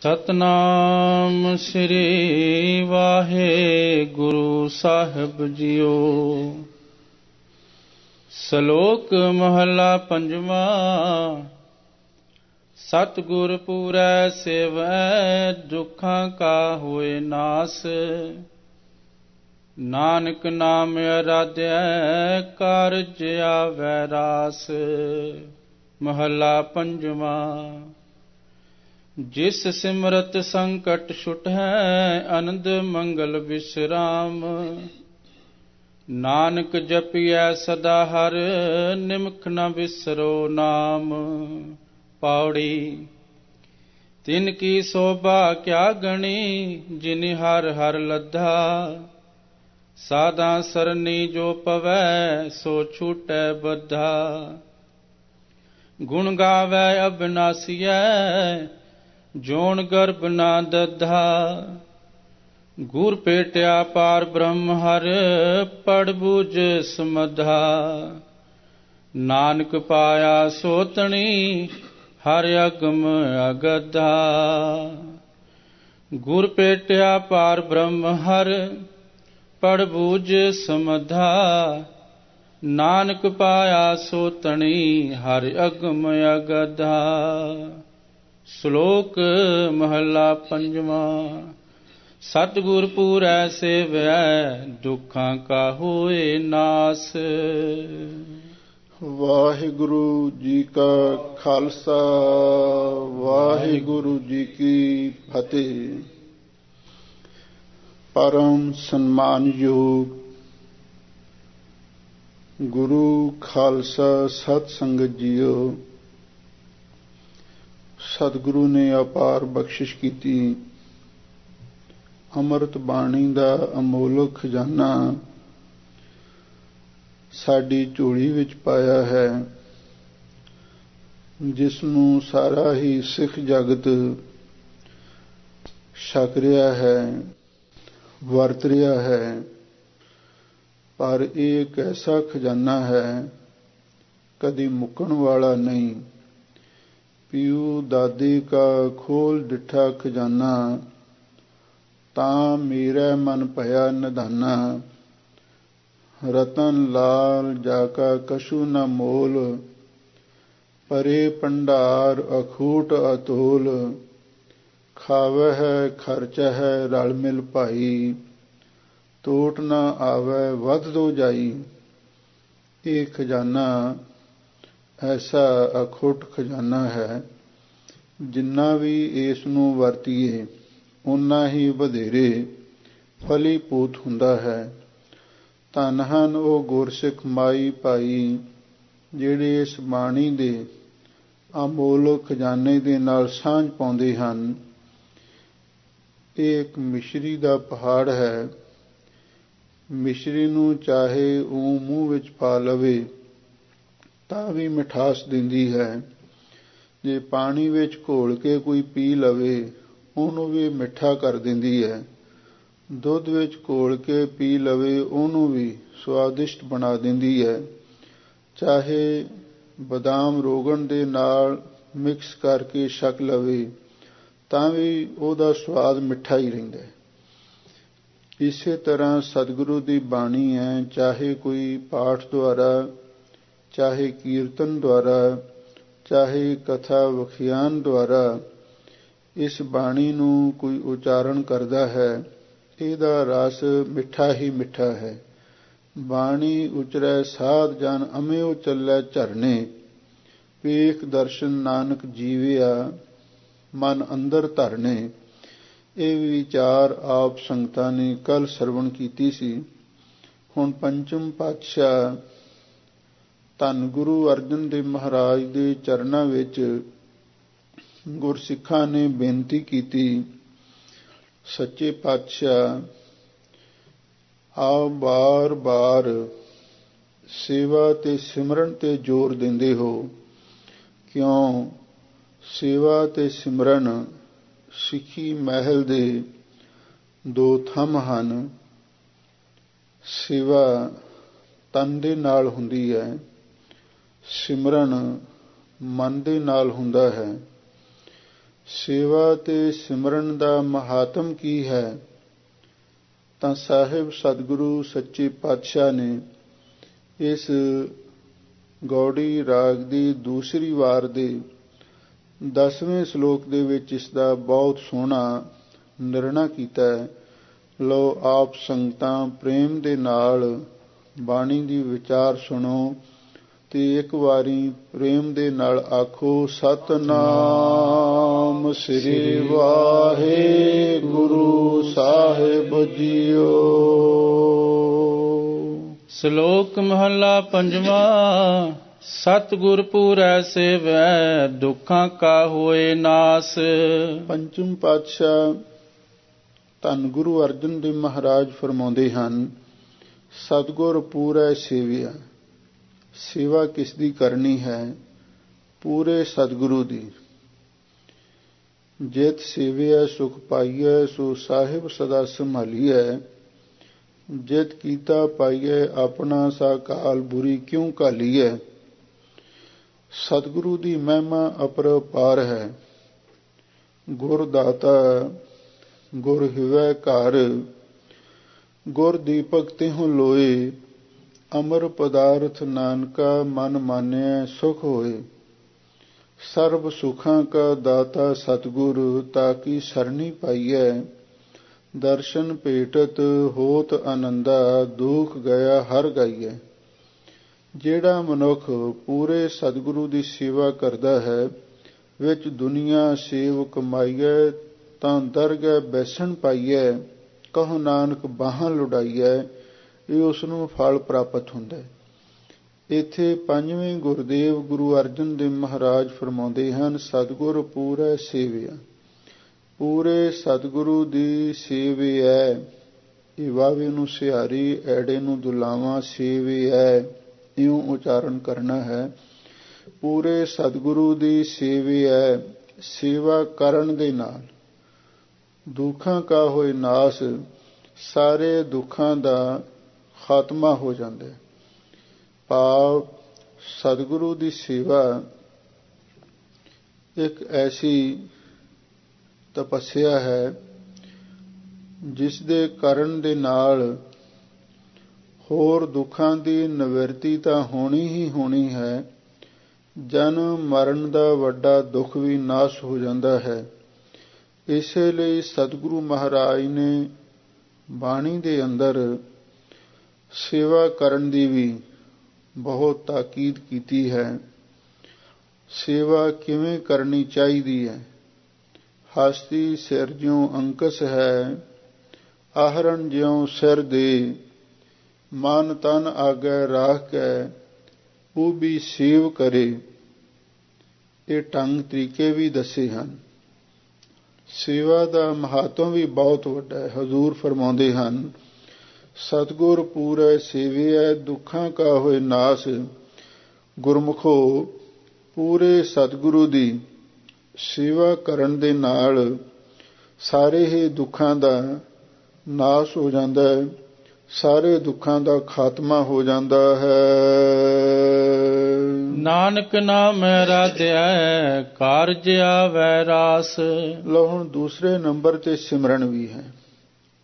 ਸਤਨਾਮ ਸ੍ਰੀ ਵਾਹਿਗੁਰੂ ਸਾਹਿਬ JIO. ਸ਼ਲੋਕ ਮਹਲਾ ਪੰਜਵਾਂ। ਸਤਿਗੁਰ ਪੂਰੈ ਸੇਵੈ ਦੁਖਾਂ ਕਾ ਹੋਏ ਨਾਸ। ਨਾਨਕ ਨਾਮ ਅਰਾਧਿਆ ਕਾਰਜ ਆਵੈ ਰਾਸ। ਮਹਲਾ ਪੰਜਵਾਂ। ਜਿਸ ਸਿਮਰਤ ਸੰਕਟ ਛੁਟੈ ਆਨੰਦ ਮੰਗਲ ਵਿਸਰਾਮ। ਨਾਨਕ ਜਪਿਐ ਸਦਾ ਹਰਿ ਨਿਮਖ ਨ ਵਿਸਰੋ ਨਾਮ। ਪੌੜੀ। ਤਿਨ ਕੀ ਸੋਭਾ ਕਿਆ ਗਣੀ ਜਿਨ ਹਰਿ ਹਰਿ ਲੱਧਾ। ਸਾਧਾ ਸਰਨੀ ਜੋ ਪਵੈ ਸੋ ਛੂਟੈ ਬੱਧਾ। ਗੁਣ ਗਾਵੈ ਅਬਿਨਾਸੀਐ ਜੋਨ ਗਰਭ ਨਾ ਦੱਧਾ। ਗੁਰ ਭੇਟਿਆ ਪਾਰ ਬ੍ਰਹਮ ਹਰਿ ਪੜ ਬੁਝ ਸਮਧਾ। ਨਾਨਕ ਪਾਇਆ ਸੋਤਣੀ ਹਰਿ ਅਗਮ ਅਗਧਾ। ਗੁਰ ਭੇਟਿਆ ਪਾਰ ਬ੍ਰਹਮ ਹਰਿ ਪੜ ਬੁਝ ਸਮਧਾ। ਨਾਨਕ ਪਾਇਆ ਸੋਤਣੀ ਹਰਿ ਅਗਮ ਅਗਧਾ। ਸ਼ਲੋਕ ਮਹਲਾ ਪੰਜਵਾਂ। ਸਤਿਗੁਰ ਪੂਰੈ ਸੇਵੈ ਦੁਖਾਂ ਕਾ ਹੋਏ ਨਾਸ। ਵਾਹਿਗੁਰੂ ਜੀ ਕਾ ਖਾਲਸਾ ਵਾਹਿਗੁਰੂ ਜੀ ਕੀ ਫਤਿਹ। ਪਰਮ ਸਨਮਾਨਯੋਗ ਗੁਰੂ ਖਾਲਸਾ ਸਤ ਸੰਗਤ ਜੀਓ। ਸਤਿਗੁਰੂ ਨੇ ਅਪਾਰ ਬਖਸ਼ਿਸ਼ ਕੀਤੀ। ਅੰਮ੍ਰਿਤ ਬਾਣੀ ਦਾ ਅਮੋਲਕ ਖਜ਼ਾਨਾ ਸਾਡੀ ਝੋਲੀ ਵਿੱਚ ਪਾਇਆ ਹੈ, ਜਿਸ ਨੂੰ ਸਾਰਾ ਹੀ ਸਿੱਖ ਜਗਤ ਛਕ ਰਿਹਾ ਹੈ, ਵਰਤ ਰਿਹਾ ਹੈ। ਪਰ ਇਹ ਇੱਕ ਐਸਾ ਖਜ਼ਾਨਾ ਹੈ, ਕਦੀ ਮੁੱਕਣ ਵਾਲਾ ਨਹੀਂ। ਪੀਊ ਦਾਦੀ ਕਾ ਖੋਲ ਡਿਠਾ ਖਜ਼ਾਨਾ ਤਾਂ ਮੇਰਾ ਮਨ ਭਇਆ ਨਿਧਾਨਾ। ਰਤਨ ਲਾਲ ਜਾ ਕਾ ਕਛੂ ਨ ਮੋਲ। ਪਰੇ ਭੰਡਾਰ ਅਖੂਟ ਅਤੋਲ। ਖਾਵਹਿ ਖਰਚਹਿ ਰਲ ਮਿਲ ਭਾਈ। ਟੋਟ ਨ ਆਵੈ ਵੱਧ ਦੋ ਜਾਈ। ਇਹ ਖਜ਼ਾਨਾ ਐਸਾ ਅਖੁੱਟ ਖਜ਼ਾਨਾ ਹੈ, ਜਿੰਨਾ ਵੀ ਇਸ ਨੂੰ ਵਰਤੀਏ ਓਨਾ ਹੀ ਵਧੇਰੇ ਫਲੀਭੂਤ ਹੁੰਦਾ ਹੈ। ਧੰਨ ਹਨ ਉਹ ਗੁਰਸਿੱਖ ਮਾਈ ਭਾਈ, ਜਿਹੜੇ ਇਸ ਬਾਣੀ ਦੇ ਅਮੋਲਕ ਖਜ਼ਾਨੇ ਦੇ ਨਾਲ ਸਾਂਝ ਪਾਉਂਦੇ ਹਨ। ਇਹ ਇੱਕ ਮਿਸ਼ਰੀ ਦਾ ਪਹਾੜ ਹੈ। ਮਿਸ਼ਰੀ ਨੂੰ ਚਾਹੇ ਉਹ ਮੂੰਹ ਵਿੱਚ ਪਾ ਲਵੇ ਤਾਂ ਵੀ ਮਿਠਾਸ ਦਿੰਦੀ ਹੈ। ਜੇ ਪਾਣੀ ਵਿੱਚ ਘੋਲ ਕੇ ਕੋਈ ਪੀ ਲਵੇ ਉਹਨੂੰ ਵੀ ਮਿੱਠਾ ਕਰ ਦਿੰਦੀ ਹੈ। ਦੁੱਧ ਵਿੱਚ ਘੋਲ ਕੇ ਪੀ ਲਵੇ ਉਹਨੂੰ ਵੀ ਸਵਾਦਿਸ਼ਟ ਬਣਾ ਦਿੰਦੀ ਹੈ। ਚਾਹੇ ਬਦਾਮ ਰੋਗਣ ਦੇ ਨਾਲ ਮਿਕਸ ਕਰਕੇ ਛਕ ਲਵੇ ਤਾਂ ਵੀ ਉਹਦਾ ਸਵਾਦ ਮਿੱਠਾ ਹੀ ਰਹਿੰਦਾ ਹੈ। ਇਸੇ ਤਰ੍ਹਾਂ ਸਤਿਗੁਰੂ ਦੀ ਬਾਣੀ ਹੈ, ਚਾਹੇ ਕੋਈ ਪਾਠ ਦੁਆਰਾ, ਚਾਹੇ ਕੀਰਤਨ ਦੁਆਰਾ, ਚਾਹੇ ਕਥਾ ਵਖਿਆਨ ਦੁਆਰਾ ਇਸ ਬਾਣੀ ਨੂੰ ਕੋਈ ਉਚਾਰਨ ਕਰਦਾ ਹੈ, ਇਹਦਾ ਰਸ ਮਿੱਠਾ ਹੀ ਮਿੱਠਾ ਹੈ। ਬਾਣੀ ਉਚਰੈ ਸਾਧ ਜਨ ਅਮਿਓ ਚੱਲੈ ਝਰਨੇ। ਵੇਖ ਦਰਸ਼ਨ ਨਾਨਕ ਜੀਵਿਆ ਮਨ ਅੰਦਰ ਧਰਨੇ। ਇਹ ਵਿਚਾਰ ਆਪ ਸੰਗਤਾਂ ਨੇ ਕੱਲ ਸਰਵਣ ਕੀਤੀ ਸੀ। ਹੁਣ ਪੰਚਮ ਪਾਤਸ਼ਾਹ ਧੰਨ ਗੁਰੂ ਅਰਜਨ ਦੇਵ ਮਹਾਰਾਜ ਦੇ ਚਰਨਾਂ ਵਿੱਚ ਗੁਰਸਿੱਖਾਂ ਨੇ ਬੇਨਤੀ ਕੀਤੀ, ਸੱਚੇ ਪਾਤਸ਼ਾਹ ਆਪ ਬਾਰ-ਬਾਰ ਸੇਵਾ ਤੇ ਸਿਮਰਨ ਤੇ ਜ਼ੋਰ ਦਿੰਦੇ ਹੋ। ਕਿਉਂ? ਸੇਵਾ ਤੇ ਸਿਮਰਨ ਸਿੱਖੀ ਮਹਿਲ ਦੇ ਦੋ ਥੰਮ ਹਨ। ਸੇਵਾ ਤਨ ਦੇ ਨਾਲ ਹੁੰਦੀ ਹੈ, ਸਿਮਰਨ ਮਨ ਦੇ ਨਾਲ ਹੁੰਦਾ ਹੈ। ਸੇਵਾ ਤੇ ਸਿਮਰਨ ਦਾ ਮਹਾਤਮ ਕੀ ਹੈ, ਤਾਂ ਸਾਹਿਬ ਸਤਿਗੁਰੂ ਸੱਚੇ ਪਾਤਸ਼ਾਹ ਨੇ ਇਸ ਗੌੜੀ ਰਾਗ ਦੀ ਦੂਸਰੀ ਵਾਰ ਦੇ 10ਵੇਂ ਸ਼ਲੋਕ ਦੇ ਵਿੱਚ ਇਸ ਦਾ ਬਹੁਤ ਸੋਹਣਾ ਨਿਰਣਾ ਕੀਤਾ ਹੈ। ਲਓ ਆਪ ਸੰਗਤਾਂ ਪ੍ਰੇਮ ਦੇ ਨਾਲ ਬਾਣੀ ਦੀ ਵਿਚਾਰ ਸੁਣੋ ਤੇ ਇੱਕ ਵਾਰੀ ਪ੍ਰੇਮ ਦੇ ਨਾਲ ਆਖੋ, ਸਤਿਨਾਮ ਸ੍ਰੀ ਵਾਹਿਗੁਰੂ ਸਾਹਿਬ ਜੀਓ। ਸ਼ਲੋਕ ਮਹਲਾ ਪੰਜਵਾਂ। ਸਤਿਗੁਰ ਪੂਰੈ ਸੇਵੈ ਦੁੱਖਾਂ ਕਾ ਹੋਏ ਨਾਸ। ਪੰਚਮ ਪਾਤਸ਼ਾਹ ਧੰਨ ਗੁਰੂ ਅਰਜਨ ਦੇਵ ਮਹਾਰਾਜ ਫਰਮਾਉਂਦੇ ਹਨ, ਸਤਿਗੁਰ ਪੂਰੈ ਸੇਵਿਆ। ਸੇਵਾ ਕਿਸ ਦੀ ਕਰਨੀ ਹੈ? ਪੂਰੇ ਸਤਿਗੁਰੂ ਦੀ। ਜਿਤ ਸੇਵਿਆ ਸੁਖ ਪਾਈਐ, ਸੋ ਸਾਹਿਬ ਸਦਾ ਸੰਭਾਲੀਐ। ਜਿਤ ਕੀਤਾ ਪਾਈਐ, ਆਪਣਾ ਸਾ ਕਾਲ ਬੁਰੀ ਕਿਉਂ ਘਾਲੀਐ। ਸਤਿਗੁਰੂ ਦੀ ਮਹਿਮਾ ਅਪਰਪਾਰ ਹੈ। ਗੁਰ ਦਾਤਾ ਗੁਰ ਹਿਵੈ ਘਰ, ਗੁਰ ਦੀਪਕ ਤਿਹੁ ਲੋਏ। ਅਮਰ ਪਦਾਰਥ ਨਾਨਕਾ ਮਨ ਮਾਨਿਐ ਸੁਖ ਹੋਏ। ਸਰਬ ਸੁਖਾਂ ਕਾ ਦਾਤਾ ਸਤਿਗੁਰ, ਤਾਕੀ ਸਰਣੀ ਪਾਈਐ। ਦਰਸ਼ਨ ਭੇਟਤ ਹੋਤ ਆਨੰਦਾ, ਦੁਖ ਗਿਆ ਹਰ ਗਾਈਐ। ਜਿਹੜਾ ਮਨੁੱਖ ਪੂਰੇ ਸਤਿਗੁਰੂ ਦੀ ਸੇਵਾ ਕਰਦਾ ਹੈ, ਵਿੱਚ ਦੁਨੀਆ ਸੇਵ ਕਮਾਈਐ, ਤਾਂ ਦਰਗਹਿ ਬੈਸਣ ਪਾਈਐ। ਕਹੋ ਨਾਨਕ ਬਾਹਾਂ ਲੁਡਾਈਐ, ਇਹ ਉਸ ਨੂੰ ਫਲ ਪ੍ਰਾਪਤ ਹੁੰਦਾ ਹੈ। ਇੱਥੇ ਪੰਜਵੇਂ ਗੁਰਦੇਵ ਗੁਰੂ ਅਰਜਨ ਦੇਵ ਮਹਾਰਾਜ ਫਰਮਾਉਂਦੇ ਹਨ, ਸਤਿਗੁਰ ਪੂਰੈ ਸੇਵਿਆ। ਪੂਰੇ ਸਤਿਗੁਰੂ ਦੀ ਸੇਵਿਐ। ਇਹ ਵਾਵੇ ਨੂੰ ਸਿਹਾਰੀ, ਐੜੇ ਨੂੰ ਦੁਲਾਵਾਂ, ਸੇਵਿਐ ਇਉਂ ਉਚਾਰਨ ਕਰਨਾ ਹੈ। ਪੂਰੇ ਸਤਿਗੁਰੂ ਦੀ ਸੇਵਿਐ। ਸੇਵਾ ਕਰਨ ਦੇ ਨਾਲ ਦੁੱਖਾਂ ਕਾ ਹੋਏ ਨਾਸ, ਸਾਰੇ ਦੁੱਖਾਂ ਦਾ ਖਾਤਮਾ ਹੋ ਜਾਂਦਾ ਹੈ। ਭਾਵ ਸਤਿਗੁਰੂ ਦੀ ਸੇਵਾ ਇੱਕ ਐਸੀ ਤਪੱਸਿਆ ਹੈ ਜਿਸ ਦੇ ਕਰਨ ਦੇ ਨਾਲ ਹੋਰ ਦੁੱਖਾਂ ਦੀ ਨਿਵਰਤੀ ਤਾਂ ਹੋਣੀ ਹੀ ਹੋਣੀ ਹੈ, ਜਨਮ ਮਰਨ ਦਾ ਵੱਡਾ ਦੁੱਖ ਵੀ ਨਾਸ਼ ਹੋ ਜਾਂਦਾ ਹੈ। ਇਸੇ ਲਈ ਸਤਿਗੁਰੂ ਮਹਾਰਾਜ ਨੇ ਬਾਣੀ ਦੇ ਅੰਦਰ ਸੇਵਾ ਕਰਨ ਦੀ ਵੀ ਬਹੁਤ ਤਾਕੀਦ ਕੀਤੀ ਹੈ। ਸੇਵਾ ਕਿਵੇਂ ਕਰਨੀ ਚਾਹੀਦੀ ਹੈ? ਹਸਤੀ ਸਿਰ ਜਿਉ ਅੰਕਸ ਹੈ, ਆਹਰਣ ਜਿਉ ਸਿਰ ਦੇ। ਮਨ ਤਨ ਆਗੈ ਰਾਖ ਕੈ, ਉਹ ਵੀ ਸੇਵ ਕਰੇ। ਇਹ ਢੰਗ ਤਰੀਕੇ ਵੀ ਦੱਸੇ ਹਨ। ਸੇਵਾ ਦਾ ਮਹੱਤਵ ਵੀ ਬਹੁਤ ਵੱਡਾ ਹੈ। ਹਜ਼ੂਰ ਫਰਮਾਉਂਦੇ ਹਨ, ਸਤਿਗੁਰ ਪੂਰੈ ਸੇਵਿਐ ਦੁੱਖਾਂ ਕਾ ਹੋਏ ਨਾਸ। ਗੁਰਮੁਖੋ, ਪੂਰੇ ਸਤਿਗੁਰੂ ਦੀ ਸੇਵਾ ਕਰਨ ਦੇ ਨਾਲ ਸਾਰੇ ਹੀ ਦੁੱਖਾਂ ਦਾ ਨਾਸ਼ ਹੋ ਜਾਂਦਾ ਹੈ, ਸਾਰੇ ਦੁੱਖਾਂ ਦਾ ਖਾਤਮਾ ਹੋ ਜਾਂਦਾ ਹੈ। ਨਾਨਕ ਨਾਮ ਰਾਧਿਆ, ਕਾਰਜ ਆਵੈ ਰਾਸ। ਲਓ ਹੁਣ ਦੂਸਰੇ ਨੰਬਰ ਤੇ ਸਿਮਰਨ ਵੀ ਹੈ।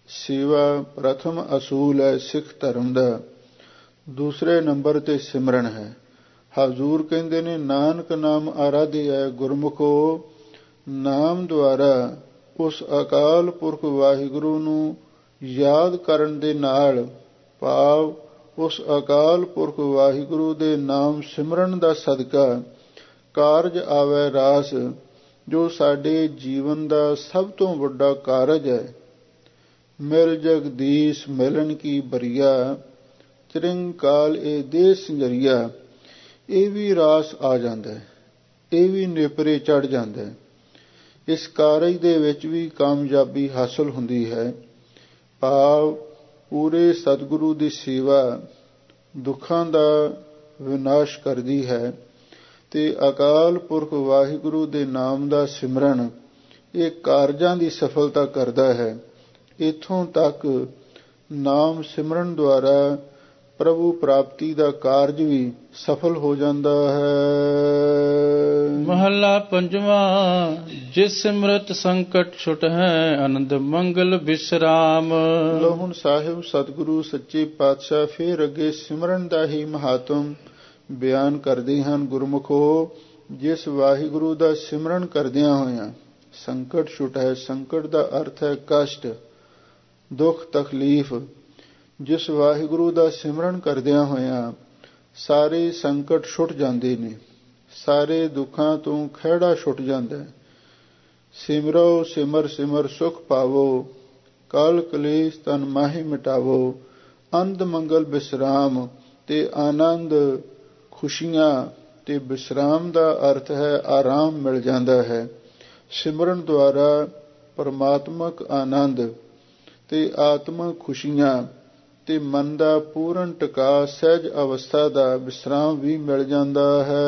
ਸੇਵਾ ਪ੍ਰਥਮ ਅਸੂਲ ਹੈ ਸਿੱਖ ਧਰਮ ਦਾ, ਦੂਸਰੇ ਨੰਬਰ ਤੇ ਸਿਮਰਨ ਹੈ। ਹਜ਼ੂਰ ਕਹਿੰਦੇ ਨੇ, ਨਾਨਕ ਨਾਮ ਆਰਾਧਿਆ। ਗੁਰਮੁਖੋ, ਨਾਮ ਦੁਆਰਾ ਉਸ ਅਕਾਲ ਪੁਰਖ ਵਾਹਿਗੁਰੂ ਨੂੰ ਯਾਦ ਕਰਨ ਦੇ ਨਾਲ, ਭਾਵ ਉਸ ਅਕਾਲ ਪੁਰਖ ਵਾਹਿਗੁਰੂ ਦੇ ਨਾਮ ਸਿਮਰਨ ਦਾ ਸਦਕਾ ਕਾਰਜ ਆਵੈ ਰਾਸ, ਜੋ ਸਾਡੇ ਜੀਵਨ ਦਾ ਸਭ ਤੋਂ ਵੱਡਾ ਕਾਰਜ ਹੈ। ਮਿਲ ਜਗਦੀਸ਼ ਮਿਲਣ ਕੀ ਬਰੀਆ, ਚਿਰੰਕਾਲ ਇਹ ਦੇਹ ਸੰਜਰੀਆ। ਇਹ ਵੀ ਰਾਸ ਆ ਜਾਂਦਾ ਹੈ, ਇਹ ਵੀ ਨੇਪਰੇ ਚੜ ਜਾਂਦਾ ਹੈ। ਇਸ ਕਾਰਜ ਦੇ ਵਿੱਚ ਵੀ ਕਾਮਯਾਬੀ ਹਾਸਲ ਹੁੰਦੀ ਹੈ। ਭਾਵ ਪੂਰੇ ਸਤਿਗੁਰੂ ਦੀ ਸੇਵਾ ਦੁੱਖਾਂ ਦਾ ਵਿਨਾਸ਼ ਕਰਦੀ ਹੈ ਤੇ ਅਕਾਲ ਪੁਰਖ ਵਾਹਿਗੁਰੂ ਦੇ ਨਾਮ ਦਾ ਸਿਮਰਨ ਇਹ ਕਾਰਜਾਂ ਦੀ ਸਫਲਤਾ ਕਰਦਾ ਹੈ। ਇੱਥੋਂ ਤੱਕ ਨਾਮ ਸਿਮਰਨ ਦੁਆਰਾ ਪ੍ਰਭੂ ਪ੍ਰਾਪਤੀ ਦਾ ਕਾਰਜ ਵੀ ਸਫਲ ਹੋ ਜਾਂਦਾ ਹੈ। ਮਹੱਲਾ ਪੰਜਵਾਂ। ਜਿਸ ਸਿਮਰਤ ਸੰਕਟ ਛੁਟ ਹੈ, ਆਨੰਦ ਮੰਗਲ ਵਿਸਰਾਮ। ਲੋ ਹੁਣ ਸਾਹਿਬ ਸਤਿਗੁਰੂ ਸੱਚੇ ਪਾਤਸ਼ਾਹ ਫਿਰ ਅੱਗੇ ਸਿਮਰਨ ਦਾ ਹੀ ਮਹਾਤਮ ਬਿਆਨ ਕਰਦੇ ਹਨ। ਗੁਰਮੁਖੋ, ਜਿਸ ਵਾਹਿਗੁਰੂ ਦਾ ਸਿਮਰਨ ਕਰਦਿਆਂ ਹੋਇਆਂ ਸੰਕਟ ਛੁਟ ਹੈ, ਸੰਕਟ ਦਾ ਅਰਥ ਹੈ ਕਸ਼ਟ, ਦੁੱਖ, ਤਕਲੀਫ। ਜਿਸ ਵਾਹਿਗੁਰੂ ਦਾ ਸਿਮਰਨ ਕਰਦਿਆਂ ਹੋਇਆਂ ਸਾਰੇ ਸੰਕਟ ਛੁੱਟ ਜਾਂਦੇ ਨੇ, ਸਾਰੇ ਦੁੱਖਾਂ ਤੋਂ ਖਹਿੜਾ ਛੁੱਟ ਜਾਂਦਾ ਹੈ। ਸਿਮਰੋ ਸਿਮਰ ਸਿਮਰ ਸੁਖ ਪਾਵੋ, ਕਾਲ ਕਲੇਸ਼ ਤਨ ਮਾਹੀ ਮਿਟਾਵੋ। ਆਨੰਦ ਮੰਗਲ ਵਿਸਰਾਮ, ਤੇ ਆਨੰਦ, ਖੁਸ਼ੀਆਂ ਤੇ ਵਿਸਰਾਮ ਦਾ ਅਰਥ ਹੈ ਆਰਾਮ ਮਿਲ ਜਾਂਦਾ ਹੈ। ਸਿਮਰਨ ਦੁਆਰਾ ਪਰਮਾਤਮਕ ਆਨੰਦ ਤੇ ਆਤਮਕ ਖੁਸ਼ੀਆਂ ਤੇ ਮਨ ਦਾ ਪੂਰਨ ਟਿਕਾ, ਸਹਿਜ ਅਵਸਥਾ ਦਾ ਵਿਸਰਾਮ ਵੀ ਮਿਲ ਜਾਂਦਾ ਹੈ।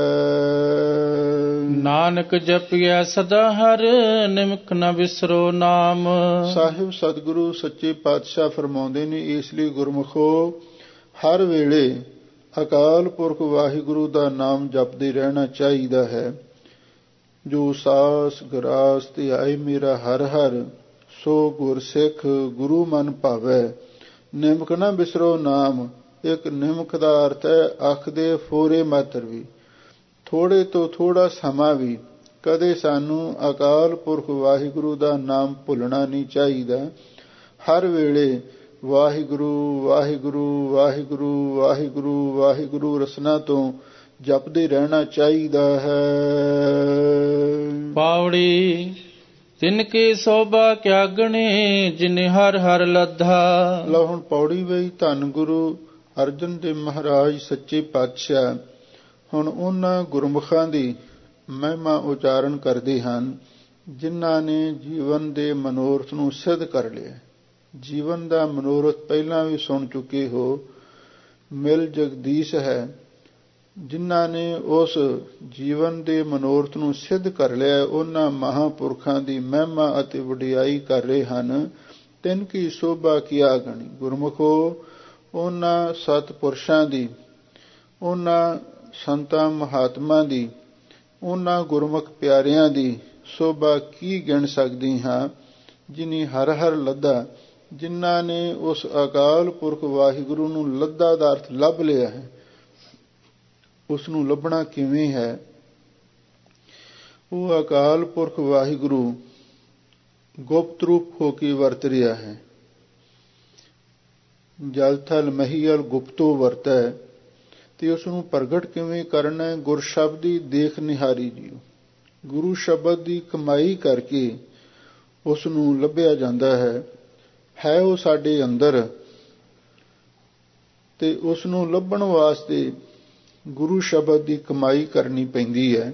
ਨਾਨਕ ਜਪਿਆ ਸਦਾ ਹਰ, ਨਿਮਕ ਨ ਵਿਸਰੋ ਨਾਮ। ਸਾਹਿਬ ਸਤਿਗੁਰੂ ਸੱਚੇ ਪਾਤਸ਼ਾਹ ਫਰਮਾਉਂਦੇ ਨੇ, ਇਸ ਲਈ ਗੁਰਮੁਖੋ ਹਰ ਵੇਲੇ ਅਕਾਲ ਪੁਰਖ ਵਾਹਿਗੁਰੂ ਦਾ ਨਾਮ ਜਪਦੇ ਰਹਿਣਾ ਚਾਹੀਦਾ ਹੈ। ਜੋ ਸਾਸ ਗਰਾਸ ਤੇ ਆਏ ਮੇਰਾ ਹਰ ਹਰ, ਸੋ ਗੁਰਸਿੱਖ ਗੁਰੂ ਮਨ ਭਾਵੈ। ਨਿਮਕ ਨਾ ਬਿਸਰੋ ਨਾਮ। ਇੱਕ ਨਿਮਕ ਦਾ ਅਰਥ ਹੈ ਅੱਖ ਦੇ ਫੋਰੇ ਮਾਤਰ ਵੀ, ਥੋੜੇ ਤੋਂ ਥੋੜਾ ਸਮਾਂ ਵੀ ਕਦੇ ਸਾਨੂੰ ਅਕਾਲ ਪੁਰਖ ਵਾਹਿਗੁਰੂ ਦਾ ਨਾਮ ਭੁੱਲਣਾ ਨਹੀਂ ਚਾਹੀਦਾ। ਹਰ ਵੇਲੇ ਵਾਹਿਗੁਰੂ ਵਾਹਿਗੁਰੂ ਵਾਹਿਗੁਰੂ ਵਾਹਿਗੁਰੂ ਵਾਹਿਗੁਰੂ ਰਸਨਾ ਤੋਂ ਜਪਦੇ ਰਹਿਣਾ ਚਾਹੀਦਾ ਹੈ। ਪਾਵੜੀ। ਤਿਨ ਕੀ ਸੋਭਾ ਕਿਆ ਗਣੇ, ਜਿਨੇ ਹਰ ਹਰ ਲੱਧਾ। ਲਓ ਹੁਣ ਪੌੜੀ ਵਈ ਧੰਨ ਗੁਰੂ ਅਰਜਨ ਦੇਵ ਮਹਾਰਾਜ ਸੱਚੇ ਪਾਤਸ਼ਾਹ ਹੁਣ ਉਹਨਾਂ ਗੁਰਮੁਖਾਂ ਦੀ ਮਹਿਮਾ ਉਚਾਰਨ ਕਰਦੇ ਹਨ ਜਿਨ੍ਹਾਂ ਨੇ ਜੀਵਨ ਦੇ ਮਨੋਰਥ ਨੂੰ ਸਿੱਧ ਕਰ ਲਿਆ। ਜੀਵਨ ਦਾ ਮਨੋਰਥ ਪਹਿਲਾਂ ਵੀ ਸੁਣ ਚੁੱਕੇ ਹੋ, ਮਿਲ ਜਗਦੀਸ਼ ਹੈ। ਜਿਨ੍ਹਾਂ ਨੇ ਉਸ ਜੀਵਨ ਦੇ ਮਨੋਰਥ ਨੂੰ ਸਿੱਧ ਕਰ ਲਿਆ, ਉਹਨਾਂ ਮਹਾਂਪੁਰਖਾਂ ਦੀ ਮਹਿਮਾ ਅਤੇ ਵਡਿਆਈ ਕਰ ਰਹੇ ਹਨ। ਤਿਨ ਕੀ ਸੋਭਾ ਕੀਆ ਗਣੀ। ਗੁਰਮੁਖੋ, ਉਹਨਾਂ ਸਤਿਪੁਰਸ਼ਾਂ ਦੀ, ਉਹਨਾਂ ਸੰਤਾਂ ਮਹਾਤਮਾ ਦੀ, ਉਹਨਾਂ ਗੁਰਮੁਖ ਪਿਆਰਿਆਂ ਦੀ ਸੋਭਾ ਕੀ ਗਿਣ ਸਕਦੀ ਹਾਂ, ਜਿਨੀ ਹਰ ਹਰ ਲੱਧਾ, ਜਿਨ੍ਹਾਂ ਨੇ ਉਸ ਅਕਾਲ ਪੁਰਖ ਵਾਹਿਗੁਰੂ ਨੂੰ ਲੱਧਾ ਦਾ ਅਰਥ ਲੱਭ ਲਿਆ ਹੈ। ਉਸ ਨੂੰ ਲੱਭਣਾ ਕਿਵੇਂ ਹੈ? ਉਹ ਅਕਾਲ ਪੁਰਖ ਵਾਹਿਗੁਰੂ ਗੁਪਤ ਰੂਪ ਹੋ ਕੇ ਵਰਤ ਰਿਹਾ ਹੈ। ਜਲ ਥਲ ਮਹੀਅਲ ਗੁਪਤੋ ਵਰਤੈ, ਤੇ ਉਸ ਨੂੰ ਪ੍ਰਗਟ ਕਿਵੇਂ ਕਰਨਾ? ਗੁਰ ਸ਼ਬਦੀ ਦੇਖ ਨਿਹਾਰੀ ਜੀਓ। ਗੁਰੂ ਸ਼ਬਦ ਦੀ ਕਮਾਈ ਕਰਕੇ ਉਸ ਨੂੰ ਲੱਭਿਆ ਜਾਂਦਾ ਹੈ। ਹੈ ਉਹ ਸਾਡੇ ਅੰਦਰ, ਤੇ ਉਸ ਨੂੰ ਲੱਭਣ ਵਾਸਤੇ ਗੁਰੂ ਸ਼ਬਦ ਦੀ ਕਮਾਈ ਕਰਨੀ ਪੈਂਦੀ ਹੈ।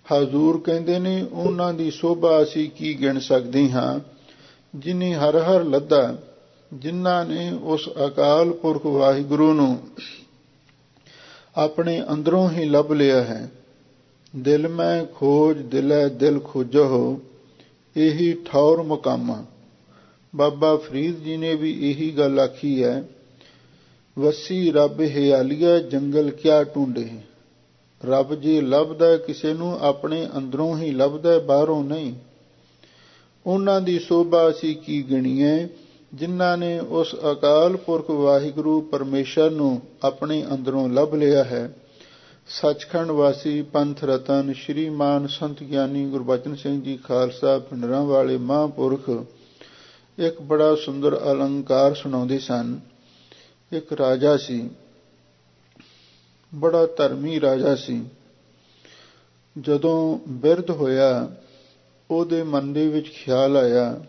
ਹਜ਼ੂਰ ਕਹਿੰਦੇ ਨੇ, ਉਹਨਾਂ ਦੀ ਸੋਭਾ ਅਸੀਂ ਕੀ ਗਿਣ ਸਕਦੇ ਹਾਂ, ਜਿਨੀ ਹਰ ਹਰ ਲੱਧਾ, ਜਿਨ੍ਹਾਂ ਨੇ ਉਸ ਅਕਾਲ ਪੁਰਖ ਵਾਹਿਗੁਰੂ ਨੂੰ ਆਪਣੇ ਅੰਦਰੋਂ ਹੀ ਲੱਭ ਲਿਆ ਹੈ। ਦਿਲ ਮੈਂ ਖੋਜ ਦਿਲੈ ਦਿਲ ਖੋਜਹੁ, ਇਹੀ ਠੌਰ ਮੁਕਾਮਾ। ਬਾਬਾ ਫਰੀਦ ਜੀ ਨੇ ਵੀ ਇਹੀ ਗੱਲ ਆਖੀ ਹੈ, ਵਸੀ ਰੱਬ ਹਿਆਲੀਆ ਜੰਗਲ ਕਿਆ ਢੂੰਡੇ। ਰੱਬ ਜੇ ਲੱਭਦਾ ਕਿਸੇ ਨੂੰ ਆਪਣੇ ਅੰਦਰੋਂ ਹੀ ਲੱਭਦਾ, ਬਾਹਰੋਂ ਨਹੀਂ। ਉਹਨਾਂ ਦੀ ਸੋਭਾ ਅਸੀਂ ਕੀ ਗਿਣੀਏ, ਜਿਨ੍ਹਾਂ ਨੇ ਉਸ ਅਕਾਲ ਪੁਰਖ ਵਾਹਿਗੁਰੂ ਪਰਮੇਸ਼ਰ ਨੂੰ ਆਪਣੇ ਅੰਦਰੋਂ ਲੱਭ ਲਿਆ ਹੈ। ਸੱਚਖੰਡ ਵਾਸੀ ਪੰਥ ਰਤਨ ਸ਼੍ਰੀਮਾਨ ਸੰਤ ਗਿਆਨੀ ਗੁਰਬਚਨ ਸਿੰਘ ਜੀ ਖਾਲਸਾ ਪਿੰਡਰਾਂ ਵਾਲੇ ਮਹਾਂਪੁਰਖ ਇੱਕ ਬੜਾ ਸੁੰਦਰ ਅਲੰਕਾਰ ਸੁਣਾਉਂਦੇ ਸਨ। ਇੱਕ ਰਾਜਾ ਸੀ, ਬੜਾ ਧਰਮੀ ਰਾਜਾ ਸੀ। ਜਦੋਂ ਬਿਰਧ ਹੋਇਆ, ਉਹਦੇ ਮਨ ਦੇ ਵਿੱਚ ਖਿਆਲ ਆਇਆ,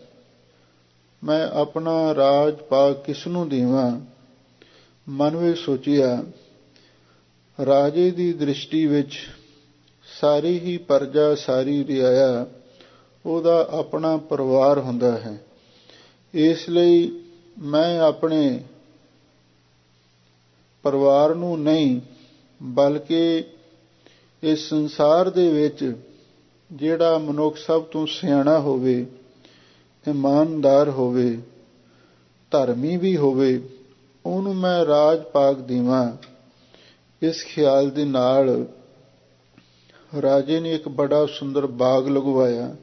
ਮੈਂ ਆਪਣਾ ਰਾਜ ਭਾਗ ਕਿਸ ਨੂੰ ਦੇਵਾਂ। ਮਨ ਵਿੱਚ ਸੋਚਿਆ, ਰਾਜੇ ਦੀ ਦ੍ਰਿਸ਼ਟੀ ਵਿੱਚ ਸਾਰੀ ਹੀ ਪਰਜਾ, ਸਾਰੀ ਰਿਆਇਆ ਉਹਦਾ ਆਪਣਾ ਪਰਿਵਾਰ ਹੁੰਦਾ ਹੈ। ਇਸ ਲਈ ਮੈਂ ਆਪਣੇ ਪਰਿਵਾਰ ਨੂੰ ਨਹੀਂ, ਬਲਕਿ ਇਸ ਸੰਸਾਰ ਦੇ ਵਿੱਚ ਜਿਹੜਾ ਮਨੁੱਖ ਸਭ ਤੋਂ ਸਿਆਣਾ ਹੋਵੇ, ਇਮਾਨਦਾਰ ਹੋਵੇ, ਧਰਮੀ ਵੀ ਹੋਵੇ, ਉਹਨੂੰ ਮੈਂ ਰਾਜ ਪਾਗ ਦੇਵਾਂ। ਇਸ ਖਿਆਲ ਦੇ ਨਾਲ ਰਾਜੇ ਨੇ ਇੱਕ ਬੜਾ ਸੁੰਦਰ ਬਾਗ ਲਗਵਾਇਆ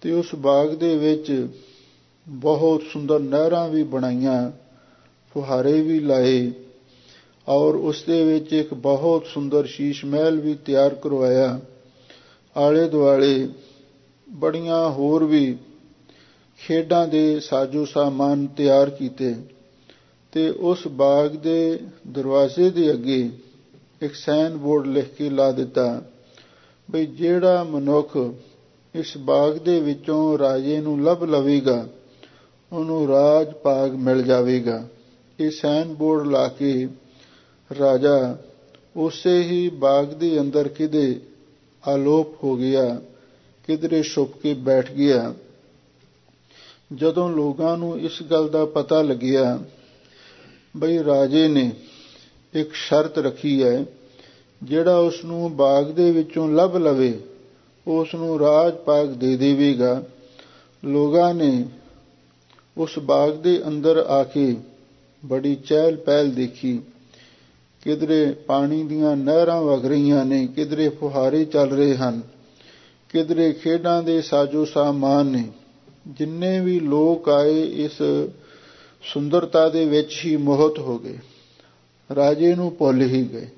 ਤੇ ਉਸ ਬਾਗ ਦੇ ਵਿੱਚ ਬਹੁਤ ਸੁੰਦਰ ਨਹਿਰਾਂ ਵੀ ਬਣਾਈਆਂ, ਫੁਹਾਰੇ ਵੀ ਲਾਏ, ਔਰ ਉਸ ਦੇ ਵਿੱਚ ਇੱਕ ਬਹੁਤ ਸੁੰਦਰ ਸ਼ੀਸ਼ ਮਹਿਲ ਵੀ ਤਿਆਰ ਕਰਵਾਇਆ। ਆਲੇ ਦੁਆਲੇ ਬੜੀਆਂ ਹੋਰ ਵੀ ਖੇਡਾਂ ਦੇ ਸਾਜੋ ਸਾਮਾਨ ਤਿਆਰ ਕੀਤੇ ਤੇ ਉਸ ਬਾਗ ਦੇ ਦਰਵਾਜ਼ੇ ਦੇ ਅੱਗੇ ਇੱਕ ਸਾਈਨ ਬੋਰਡ ਲਿਖ ਕੇ ਲਾ ਦਿੱਤਾ ਬਈ ਜਿਹੜਾ ਮਨੁੱਖ ਇਸ ਬਾਗ ਦੇ ਵਿੱਚੋਂ ਰਾਜੇ ਨੂੰ ਲੱਭ ਲਵੇਗਾ ਉਹਨੂੰ ਰਾਜ ਭਾਗ ਮਿਲ ਜਾਵੇਗਾ। ਇਹ ਸਾਈਨ ਬੋਰਡ ਲਾ ਕੇ ਰਾਜਾ ਉਸੇ ਹੀ ਬਾਗ ਦੇ ਅੰਦਰ ਕਿਤੇ ਆਲੋਪ ਹੋ ਗਿਆ, ਕਿਧਰੇ ਛੁਪ ਕੇ ਬੈਠ ਗਿਆ। ਜਦੋਂ ਲੋਕਾਂ ਨੂੰ ਇਸ ਗੱਲ ਦਾ ਪਤਾ ਲੱਗਿਆ ਬਈ ਰਾਜੇ ਨੇ ਇੱਕ ਸ਼ਰਤ ਰੱਖੀ ਹੈ, ਜਿਹੜਾ ਉਸ ਨੂੰ ਬਾਗ ਦੇ ਵਿੱਚੋਂ ਲੱਭ ਲਵੇ ਉਸ ਨੂੰ ਰਾਜ ਭਾਗ ਦੇ ਦੇਵੇਗਾ, ਲੋਕਾਂ ਨੇ ਉਸ ਬਾਗ ਦੇ ਅੰਦਰ ਆ ਕੇ ਬੜੀ ਚਹਿਲ ਪਹਿਲ ਦੇਖੀ। ਕਿਧਰੇ ਪਾਣੀ ਦੀਆਂ ਨਹਿਰਾਂ ਵਗ ਰਹੀਆਂ ਨੇ, ਕਿਧਰੇ ਫੁਹਾਰੇ ਚੱਲ ਰਹੇ ਹਨ, ਕਿਧਰੇ ਖੇਡਾਂ ਦੇ ਸਾਜੋ ਸਾਮਾਨ ਨੇ। ਜਿੰਨੇ ਵੀ ਲੋਕ ਆਏ ਇਸ ਸੁੰਦਰਤਾ ਦੇ ਵਿੱਚ ਹੀ ਮੋਹਿਤ ਹੋ ਗਏ, ਰਾਜੇ ਨੂੰ ਭੁੱਲ ਹੀ ਗਏ।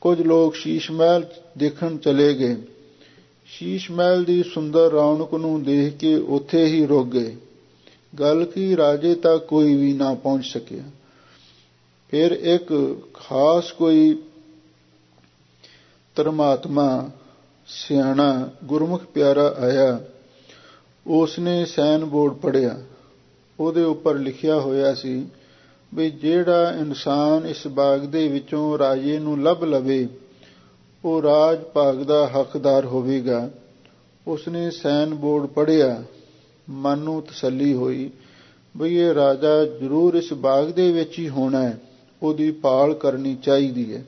ਕੁਝ ਲੋਕ ਸ਼ੀਸ਼ ਮਹਿਲ ਦੇਖਣ ਚਲੇ ਗਏ, ਸ਼ੀਸ਼ ਮਹਿਲ ਦੀ ਸੁੰਦਰ ਰੌਣਕ ਨੂੰ ਦੇਖ ਕੇ ਉੱਥੇ ਹੀ ਰੁਕ ਗਏ। ਗੱਲ ਕੀ ਰਾਜੇ ਤੱਕ ਕੋਈ ਵੀ ਨਾ ਪਹੁੰਚ ਸਕਿਆ। ਫਿਰ ਇੱਕ ਖਾਸ ਕੋਈ ਧਰਮਾਤਮਾ ਸਿਆਣਾ ਗੁਰਮੁਖ ਪਿਆਰਾ ਆਇਆ, ਉਸਨੇ ਸਾਈਨ ਬੋਰਡ ਪੜ੍ਹਿਆ। ਉਹਦੇ ਉੱਪਰ ਲਿਖਿਆ ਹੋਇਆ ਸੀ ਵੀ ਜਿਹੜਾ ਇਨਸਾਨ ਇਸ ਬਾਗ ਦੇ ਵਿੱਚੋਂ ਰਾਜੇ ਨੂੰ ਲੱਭ ਲਵੇ ਉਹ ਰਾਜ ਭਾਗ ਦਾ ਹੱਕਦਾਰ ਹੋਵੇਗਾ। ਉਸਨੇ ਸਾਈਨ ਬੋਰਡ ਪੜ੍ਹਿਆ, ਮਨ ਨੂੰ ਤਸੱਲੀ ਹੋਈ ਬਈ ਇਹ ਰਾਜਾ ਜ਼ਰੂਰ ਇਸ ਬਾਗ ਦੇ ਵਿੱਚ ਹੀ ਹੋਣਾ ਹੈ, ਉਹਦੀ ਭਾਲ ਕਰਨੀ ਚਾਹੀਦੀ ਹੈ।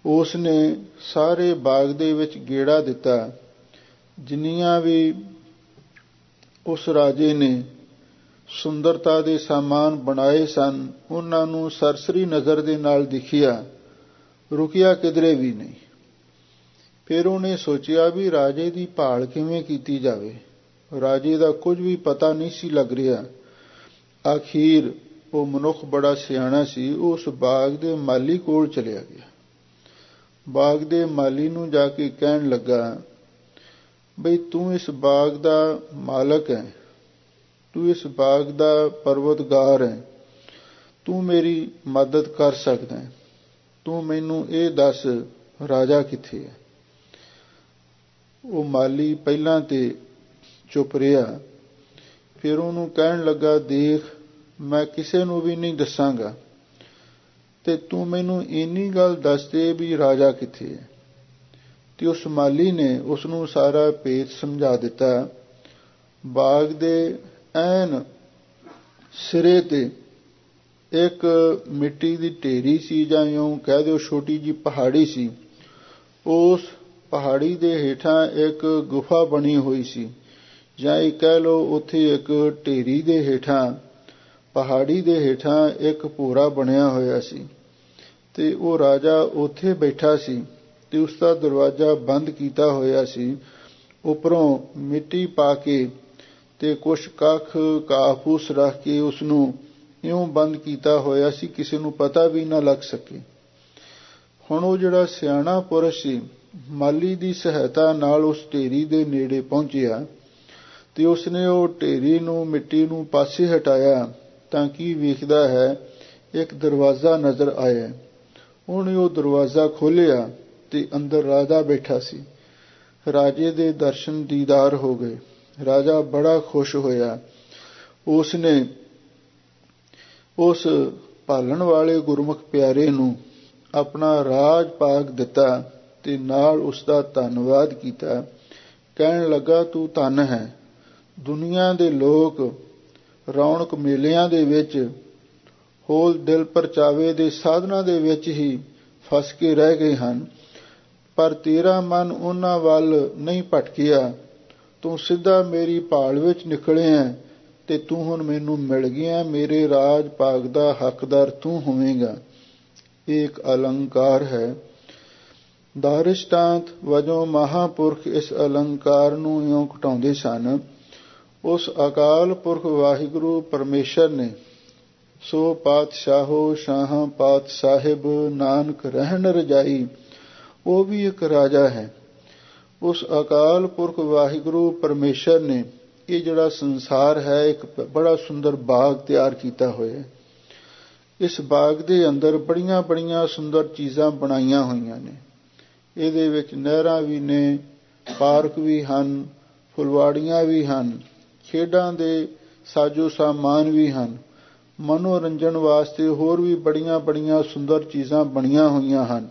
ਉਸਨੇ ਸਾਰੇ ਬਾਗ ਦੇ ਵਿੱਚ ਗੇੜਾ ਦਿੱਤਾ। ਜਿੰਨੀਆਂ ਵੀ ਉਸ ਰਾਜੇ ਨੇ ਸੁੰਦਰਤਾ ਦੇ ਸਾਮਾਨ ਬਣਾਏ ਸਨ ਉਹਨਾਂ ਨੂੰ ਸਰਸਰੀ ਨਜ਼ਰ ਦੇ ਨਾਲ ਦੇਖਿਆ, ਰੁਕਿਆ ਕਿਧਰੇ ਵੀ ਨਹੀਂ। ਫਿਰ ਉਹਨੇ ਸੋਚਿਆ ਵੀ ਰਾਜੇ ਦੀ ਭਾਲ ਕਿਵੇਂ ਕੀਤੀ ਜਾਵੇ। ਰਾਜੇ ਦਾ ਕੁਝ ਵੀ ਪਤਾ ਨਹੀਂ ਸੀ ਲੱਗ ਰਿਹਾ। ਆਖੀਰ ਉਹ ਮਨੁੱਖ ਬੜਾ ਸਿਆਣਾ ਸੀ, ਉਸ ਬਾਗ ਦੇ ਮਾਲੀ ਕੋਲ ਚਲਿਆ ਗਿਆ। ਬਾਗ ਦੇ ਮਾਲੀ ਨੂੰ ਜਾ ਕੇ ਕਹਿਣ ਲੱਗਾ ਬਈ ਤੂੰ ਇਸ ਬਾਗ ਦਾ ਮਾਲਕ ਹੈ, ਤੂੰ ਇਸ ਬਾਗ ਦਾ ਪਰਵਤਗਾਰ ਹੈ, ਤੂੰ ਮੇਰੀ ਮਦਦ ਕਰ ਸਕਦਾ ਹੈ, ਤੂੰ ਮੈਨੂੰ ਇਹ ਦੱਸ ਰਾਜਾ ਕਿੱਥੇ ਹੈ। ਉਹ ਮਾਲੀ ਪਹਿਲਾਂ ਤੇ ਚੁੱਪ ਰਿਹਾ, ਫਿਰ ਉਹਨੂੰ ਕਹਿਣ ਲੱਗਾ ਦੇਖ ਮੈਂ ਕਿਸੇ ਨੂੰ ਵੀ ਨਹੀਂ ਦੱਸਾਂਗਾ ਤੇ ਤੂੰ ਮੈਨੂੰ ਇੰਨੀ ਗੱਲ ਦੱਸ ਦੇ ਵੀ ਰਾਜਾ ਕਿੱਥੇ ਹੈ। ਤੇ ਉਸ ਮਾਲੀ ਨੇ ਉਸ ਨੂੰ ਸਾਰਾ ਭੇਤ ਸਮਝਾ ਦਿੱਤਾ। ਬਾਗ ਦੇ ਐਨ ਸਿਰੇ ਤੇ ਇੱਕ ਮਿੱਟੀ ਦੀ ਢੇਰੀ ਸੀ, ਜਾਂ ਇਉਂ ਕਹਿ ਦਿਓ ਛੋਟੀ ਜਿਹੀ ਪਹਾੜੀ ਸੀ। ਉਸ ਪਹਾੜੀ ਦੇ ਹੇਠਾਂ ਇੱਕ ਗੁਫਾ ਬਣੀ ਹੋਈ ਸੀ, ਜਾਂ ਇਹ ਕਹਿ ਲਓ ਉੱਥੇ ਇੱਕ ਢੇਰੀ ਦੇ ਹੇਠਾਂ, ਪਹਾੜੀ ਦੇ ਹੇਠਾਂ ਇੱਕ ਭੋਰਾ ਬਣਿਆ ਹੋਇਆ ਸੀ ਤੇ ਉਹ ਰਾਜਾ ਉੱਥੇ ਬੈਠਾ ਸੀ ਤੇ ਉਸ ਦਾ ਦਰਵਾਜ਼ਾ ਬੰਦ ਕੀਤਾ ਹੋਇਆ ਸੀ। ਉੱਪਰੋਂ ਮਿੱਟੀ ਪਾ ਕੇ ਤੇ ਕੁਛ ਕੱਖ ਘਾਹ ਫੂਸ ਰੱਖ ਕੇ ਉਸ ਨੂੰ ਇਉਂ ਬੰਦ ਕੀਤਾ ਹੋਇਆ ਸੀ ਕਿਸੇ ਨੂੰ ਪਤਾ ਵੀ ਨਾ ਲੱਗ ਸਕੇ। ਹੁਣ ਉਹ ਜਿਹੜਾ ਸਿਆਣਾ ਪੁਰਸ਼ ਸੀ ਮਾਲੀ ਦੀ ਸਹਾਇਤਾ ਨਾਲ ਉਸ ਢੇਰੀ ਦੇ ਨੇੜੇ ਪਹੁੰਚਿਆ ਤੇ ਉਸਨੇ ਉਹ ਢੇਰੀ ਨੂੰ ਮਿੱਟੀ ਨੂੰ ਪਾਸੇ ਹਟਾਇਆ ਤਾਂ ਕੀ ਵੇਖਦਾ ਹੈ ਇੱਕ ਦਰਵਾਜ਼ਾ ਨਜ਼ਰ ਆਇਆ। ਉਹਨੇ ਉਹ ਦਰਵਾਜ਼ਾ ਖੋਲ੍ਹਿਆ ਤੇ ਅੰਦਰ ਰਾਜਾ ਬੈਠਾ ਸੀ। ਰਾਜੇ ਦੇ ਦਰਸ਼ਨ ਦੀਦਾਰ ਹੋ ਗਏ। ਰਾਜਾ ਬੜਾ ਖੁਸ਼ ਹੋਇਆ। ਉਸਨੇ ਉਸ ਭਾਲਣ ਵਾਲੇ ਗੁਰਮੁਖ ਪਿਆਰੇ ਨੂੰ ਆਪਣਾ ਰਾਜ ਭਾਗ ਦਿੱਤਾ ਤੇ ਨਾਲ ਉਸ ਦਾ ਧੰਨਵਾਦ ਕੀਤਾ। ਕਹਿਣ ਲੱਗਾ ਤੂੰ ਧੰਨ ਹੈ। ਦੁਨੀਆ ਦੇ ਲੋਕ ਰੌਣਕ ਮੇਲਿਆਂ ਦੇ ਵਿੱਚ ਹੋਲ ਦਿਲ ਪਰਚਾਵੇ ਦੇ ਸਾਧਨਾਂ ਦੇ ਵਿੱਚ ਹੀ ਫਸ ਕੇ ਰਹਿ ਗਏ ਹਨ, ਪਰ ਤੇਰਾ ਮਨ ਉਹਨਾਂ ਵੱਲ ਨਹੀਂ ਭਟਕਿਆ। ਤੂੰ ਸਿੱਧਾ ਮੇਰੀ ਭਾਲ ਵਿੱਚ ਨਿਕਲਿਆ ਤੇ ਤੂੰ ਹੁਣ ਮੈਨੂੰ ਮਿਲ ਗਿਆ, ਮੇਰੇ ਰਾਜ ਭਾਗ ਦਾ ਹੱਕਦਾਰ ਤੂੰ ਹੋਵੇਂਗਾ। ਇਹ ਇੱਕ ਅਲੰਕਾਰ ਹੈ। ਦਾਰਿਸ਼ਟਾਂਤ ਵਜੋਂ ਮਹਾਂਪੁਰਖ ਇਸ ਅਲੰਕਾਰ ਨੂੰ ਇਉਂ ਘਟਾਉਂਦੇ ਸਨ। ਉਸ ਅਕਾਲ ਪੁਰਖ ਵਾਹਿਗੁਰੂ ਪਰਮੇਸ਼ਰ ਨੇ ਸੋ ਪਾਤਸ਼ਾਹੋ ਸ਼ਾਹਾਂ ਪਾਤ ਸਾਹਿਬ ਨਾਨਕ ਰਹਿਣ ਰਜਾਈ, ਉਹ ਵੀ ਇੱਕ ਰਾਜਾ ਹੈ। ਉਸ ਅਕਾਲ ਪੁਰਖ ਵਾਹਿਗੁਰੂ ਪਰਮੇਸ਼ਰ ਨੇ ਇਹ ਜਿਹੜਾ ਸੰਸਾਰ ਹੈ ਇੱਕ ਬੜਾ ਸੁੰਦਰ ਬਾਗ ਤਿਆਰ ਕੀਤਾ ਹੋਇਆ। ਇਸ ਬਾਗ ਦੇ ਅੰਦਰ ਬੜੀਆਂ ਬੜੀਆਂ ਸੁੰਦਰ ਚੀਜ਼ਾਂ ਬਣਾਈਆਂ ਹੋਈਆਂ ਨੇ। ਇਹਦੇ ਵਿੱਚ ਨਹਿਰਾਂ ਵੀ ਨੇ, ਪਾਰਕ ਵੀ ਹਨ, ਫੁਲਵਾੜੀਆਂ ਵੀ ਹਨ, ਖੇਡਾਂ ਦੇ ਸਾਜੋ ਸਾਮਾਨ ਵੀ ਹਨ, ਮਨੋਰੰਜਨ ਵਾਸਤੇ ਹੋਰ ਵੀ ਬੜੀਆਂ ਬੜੀਆਂ ਸੁੰਦਰ ਚੀਜ਼ਾਂ ਬਣੀਆਂ ਹੋਈਆਂ ਹਨ।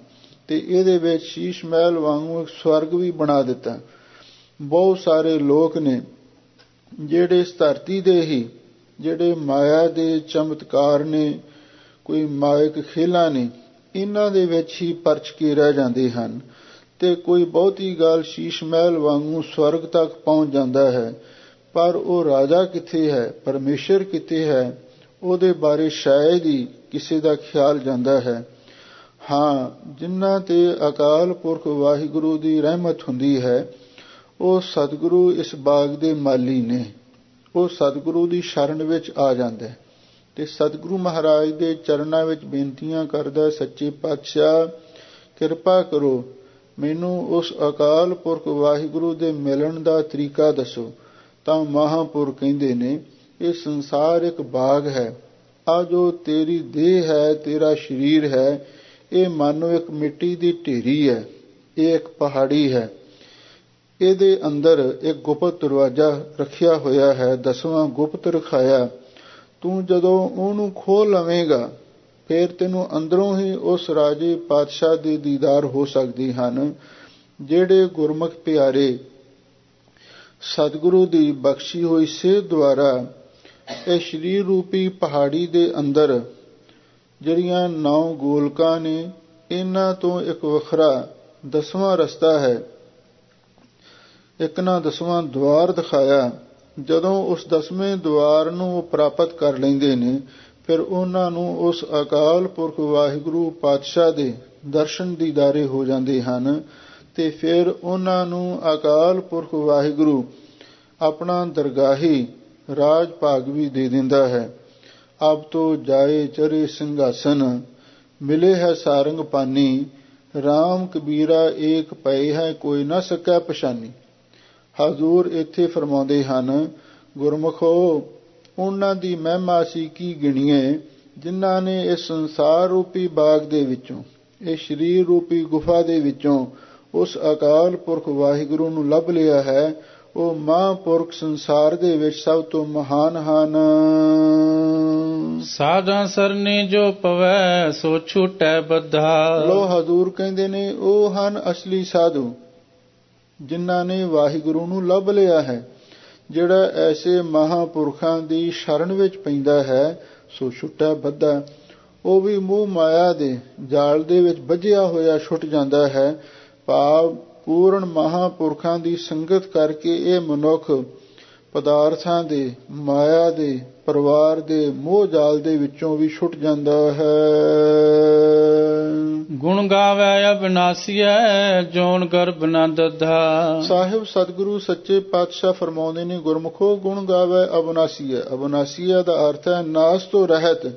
ਤੇ ਇਹਦੇ ਵਿੱਚ ਸ਼ੀਸ਼ ਮਹਿਲ ਵਾਂਗੂ ਇੱਕ ਸਵਰਗ ਵੀ ਬਣਾ ਦਿੱਤਾ। ਬਹੁਤ ਸਾਰੇ ਲੋਕ ਨੇ ਜਿਹੜੇ ਇਸ ਧਰਤੀ ਦੇ ਹੀ ਜਿਹੜੇ ਮਾਇਆ ਦੇ ਚਮਤਕਾਰ ਨੇ, ਕੋਈ ਮਾਇਕ ਖੇਲਾਂ ਨੇ, ਇਹਨਾਂ ਦੇ ਵਿੱਚ ਹੀ ਪਰਚ ਕੇ ਰਹਿ ਜਾਂਦੇ ਹਨ। ਤੇ ਕੋਈ ਬਹੁਤੀ ਗੱਲ ਸ਼ੀਸ਼ ਮਹਿਲ ਵਾਂਗੂ ਸਵਰਗ ਤੱਕ ਪਹੁੰਚ ਜਾਂਦਾ ਹੈ, ਪਰ ਉਹ ਰਾਜਾ ਕਿੱਥੇ ਹੈ, ਪਰਮੇਸ਼ਰ ਕਿੱਥੇ ਹੈ, ਉਹਦੇ ਬਾਰੇ ਸ਼ਾਇਦ ਹੀ ਕਿਸੇ ਦਾ ਖਿਆਲ ਜਾਂਦਾ ਹੈ। ਹਾਂ, ਜਿਨ੍ਹਾਂ ਤੇ ਅਕਾਲ ਪੁਰਖ ਵਾਹਿਗੁਰੂ ਦੀ ਰਹਿਮਤ ਹੁੰਦੀ ਹੈ, ਉਹ ਸਤਿਗੁਰੂ ਇਸ ਬਾਗ ਦੇ ਮਾਲੀ ਨੇ। ਉਹ ਸਤਿਗੁਰੂ ਦੀ ਸ਼ਰਨ ਵਿੱਚ ਆ ਜਾਂਦਾ ਹੈ ਤੇ ਸਤਿਗੁਰੂ ਮਹਾਰਾਜ ਦੇ ਚਰਨਾਂ ਵਿੱਚ ਬੇਨਤੀਆਂ ਕਰਦਾ, ਸੱਚੇ ਪਾਤਸ਼ਾਹ ਕਿਰਪਾ ਕਰੋ, ਮੈਨੂੰ ਉਸ ਅਕਾਲ ਪੁਰਖ ਵਾਹਿਗੁਰੂ ਦੇ ਮਿਲਣ ਦਾ ਤਰੀਕਾ ਦੱਸੋ। ਤਾਂ ਮਹਾਂਪੁਰਖ ਕਹਿੰਦੇ ਨੇ, ਇਹ ਸੰਸਾਰ ਇੱਕ ਬਾਗ ਹੈ। ਆ ਜੋ ਤੇਰੀ ਦੇਹ ਹੈ, ਤੇਰਾ ਸਰੀਰ ਹੈ, ਇਹ ਮਾਨੋ ਇੱਕ ਮਿੱਟੀ ਦੀ ਢੇਰੀ ਹੈ, ਇਹ ਇੱਕ ਪਹਾੜੀ ਹੈ। ਇਹਦੇ ਅੰਦਰ ਇੱਕ ਗੁਪਤ ਦਰਵਾਜ਼ਾ ਰੱਖਿਆ ਹੋਇਆ ਹੈ, 10ਵਾਂ ਗੁਪਤ ਰਖਾਇਆ। ਤੂੰ ਜਦੋਂ ਉਹਨੂੰ ਖੋਲ੍ਹ ਲਵੇਂਗਾ, ਫਿਰ ਤੈਨੂੰ ਅੰਦਰੋਂ ਹੀ ਉਸ ਰਾਜੇ ਪਾਤਸ਼ਾਹ ਦੇ ਦੀਦਾਰ ਹੋ ਸਕਦੇ ਹਨ, ਜਿਹੜੇ ਗੁਰਮੁਖ ਪਿਆਰੇ ਸਤਿਗੁਰੂ ਦੀ ਬਖਸ਼ੀ ਹੋਈ ਸੇਧ ਦੁਆਰਾ ਇਹ ਸਰੀਰ ਰੂਪੀ ਪਹਾੜੀ ਦੇ ਅੰਦਰ ਜਿਹੜੀਆਂ 9 ਗੋਲਕਾਂ ਨੇ, ਇਹਨਾਂ ਤੋਂ ਇੱਕ ਵੱਖਰਾ 10ਵਾਂ ਰਸਤਾ ਹੈ, ਇੱਕ ਨਾ 10ਵਾਂ ਦੁਆਰ ਦਿਖਾਇਆ। ਜਦੋਂ ਉਸ 10ਵੇਂ ਦੁਆਰ ਨੂੰ ਉਹ ਪ੍ਰਾਪਤ ਕਰ ਲੈਂਦੇ ਨੇ, ਫਿਰ ਉਹਨਾਂ ਨੂੰ ਉਸ ਅਕਾਲ ਪੁਰਖ ਵਾਹਿਗੁਰੂ ਪਾਤਸ਼ਾਹ ਦੇ ਦਰਸ਼ਨ ਦੀਦਾਰੇ ਹੋ ਜਾਂਦੇ ਹਨ। ਤੇ ਫਿਰ ਉਹਨਾਂ ਨੂੰ ਅਕਾਲ ਪੁਰਖ ਵਾਹਿਗੁਰੂ ਆਪਣਾ ਦਰਗਾਹੀ ਰਾਜ ਭਾਗ ਵੀ ਦੇ ਦਿੰਦਾ ਹੈ। ਅਬ ਤੋ ਜਾਏ ਚਰੇ ਸਿੰਘਾਸਨ, ਮਿਲੇ ਹੈ ਸਾਰੰਗ ਪਾਨੀ, ਰਾਮ ਕਬੀਰਾ ਏਕ ਪਏ ਹੈ, ਕੋਈ ਨਾ ਸਕੈ ਪਛਾਨੀ। ਹਜ਼ੂਰ ਇੱਥੇ ਫਰਮਾਉਂਦੇ ਹਨ, ਗੁਰਮੁਖੋ, ਉਹਨਾਂ ਦੀ ਮਹਿਮਾ ਅਸੀਂ ਕੀ ਗਿਣੀਏ, ਜਿਨ੍ਹਾਂ ਨੇ ਇਸ ਸੰਸਾਰ ਰੂਪੀ ਬਾਗ ਦੇ ਵਿੱਚੋਂ, ਇਹ ਸਰੀਰ ਰੂਪੀ ਗੁਫਾ ਦੇ ਵਿੱਚੋਂ ਉਸ ਅਕਾਲ ਪੁਰਖ ਵਾਹਿਗੁਰੂ ਨੂੰ ਲੱਭ ਲਿਆ ਹੈ। ਉਹ ਮਹਾਂਪੁਰਖ ਸੰਸਾਰ ਦੇ ਵਿੱਚ ਸਭ ਤੋਂ ਮਹਾਨ ਹਨ। ਸਾਧਾਂ ਸਰਨੀ ਜੋ ਪਵੈ ਸੋ ਛੂਟੈ ਬੱਧਾ। ਲੋ ਹਜ਼ੂਰ ਕਹਿੰਦੇ ਨੇ, ਉਹ ਹਨ ਅਸਲੀ ਸਾਧੂ, ਜਿਨ੍ਹਾਂ ਨੇ ਵਾਹਿਗੁਰੂ ਨੂੰ ਲੱਭ ਲਿਆ ਹੈ। ਜਿਹੜਾ ਐਸੇ ਮਹਾਂਪੁਰਖਾਂ ਦੀ ਸ਼ਰਨ ਵਿੱਚ ਪੈਂਦਾ ਹੈ, ਸੋ ਛੁੱਟੈ ਬੱਧਾ, ਉਹ ਵੀ ਮੂੰਹ ਮਾਇਆ ਦੇ ਜਾਲ ਦੇ ਵਿੱਚ ਬੱਝਿਆ ਹੋਇਆ ਛੁੱਟ ਜਾਂਦਾ ਹੈ। ਭਾਵ ਪੂਰਨ ਮਹਾਂਪੁਰਖਾਂ ਦੀ ਸੰਗਤ ਕਰਕੇ ਇਹ ਮਨੁੱਖ ਪਦਾਰਥਾਂ ਦੇ, ਮਾਇਆ ਦੇ, ਪਰਿਵਾਰ ਦੇ ਮੋਹ ਜਾਲ ਦੇ ਵਿੱਚੋਂ ਵੀ ਛੁੱਟ ਜਾਂਦਾ ਹੈ। ਗੁਣ ਗਾਵੈ ਅਬਿਨਾਸੀਐ, ਜੋਨ ਗਰਭ ਨ ਦੱਧਾ। ਸਾਹਿਬ ਸਤਿਗੁਰੂ ਸੱਚੇ ਪਾਤਸ਼ਾਹ ਫਰਮਾਉਂਦੇ ਨੇ, ਗੁਰਮੁਖੋ, ਗੁਣ ਗਾਵੈ ਅਬਿਨਾਸੀਐ। ਅਬਿਨਾਸੀਐ ਦਾ ਅਰਥ ਹੈ ਨਾਸ ਤੋਂ ਰਹਿਤ,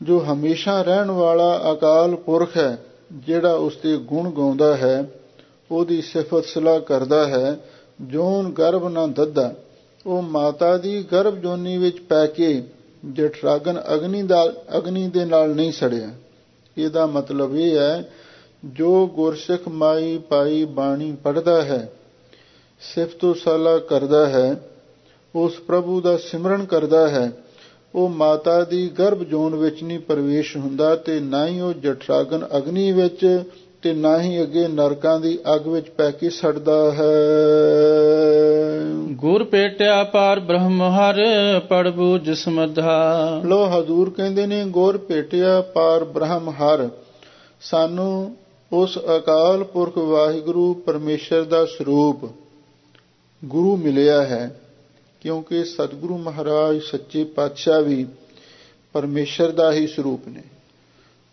ਜੋ ਹਮੇਸ਼ਾ ਰਹਿਣ ਵਾਲਾ ਅਕਾਲ ਪੁਰਖ ਹੈ। ਜਿਹੜਾ ਉਸਦੇ ਗੁਣ ਗਾਉਂਦਾ ਹੈ, ਉਹਦੀ ਸਿਫਤ ਸਲਾਹ ਕਰਦਾ ਹੈ। ਜੋਨ ਗਰਭ ਨਾ ਦੱਧਾ, ਉਹ ਮਾਤਾ ਦੀ ਗਰਭ ਜੋਨੀ ਵਿੱਚ ਪੈ ਕੇ ਜਠਰਾਗਨ ਅਗਨੀ ਦੇ ਨਾਲ ਨਹੀਂ ਸੜਿਆ। ਇਹਦਾ ਮਤਲਬ ਇਹ ਹੈ, ਜੋ ਗੁਰਸਿੱਖ ਮਾਈ ਪਾਈ ਬਾਣੀ ਪੜ੍ਹਦਾ ਹੈ, ਸਿਫਤੋ ਸਲਾਹ ਕਰਦਾ ਹੈ, ਉਸ ਪ੍ਰਭੂ ਦਾ ਸਿਮਰਨ ਕਰਦਾ ਹੈ, ਉਹ ਮਾਤਾ ਦੀ ਗਰਭ ਜੋਨ ਵਿੱਚ ਨਹੀਂ ਪ੍ਰਵੇਸ਼ ਹੁੰਦਾ, ਤੇ ਨਾ ਹੀ ਉਹ ਜਠਰਾਗਨ ਅਗਨੀ ਵਿੱਚ, ਤੇ ਨਾ ਹੀ ਅੱਗੇ ਨਰਕਾਂ ਦੀ ਅੱਗ ਵਿੱਚ ਪੈ ਕੇ ਸੜਦਾ ਹੈ। ਗੁਰ ਭੇਟਿਆ ਪਾਰ ਬ੍ਰਹਮ ਹਰ, ਪੜ ਬੂਝ ਸਮਧਾ। ਲੋ ਹਜ਼ੂਰ ਕਹਿੰਦੇ ਨੇ, ਗੁਰ ਭੇਟਿਆ ਪਾਰ ਬ੍ਰਹਮ ਹਰ, ਸਾਨੂੰ ਉਸ ਅਕਾਲ ਪੁਰਖ ਵਾਹਿਗੁਰੂ ਪਰਮੇਸ਼ਰ ਦਾ ਸਰੂਪ ਗੁਰੂ ਮਿਲਿਆ ਹੈ। ਕਿਉਂਕਿ ਸਤਿਗੁਰੂ ਮਹਾਰਾਜ ਸੱਚੇ ਪਾਤਸ਼ਾਹ ਵੀ ਪਰਮੇਸ਼ਰ ਦਾ ਹੀ ਸਰੂਪ ਨੇ।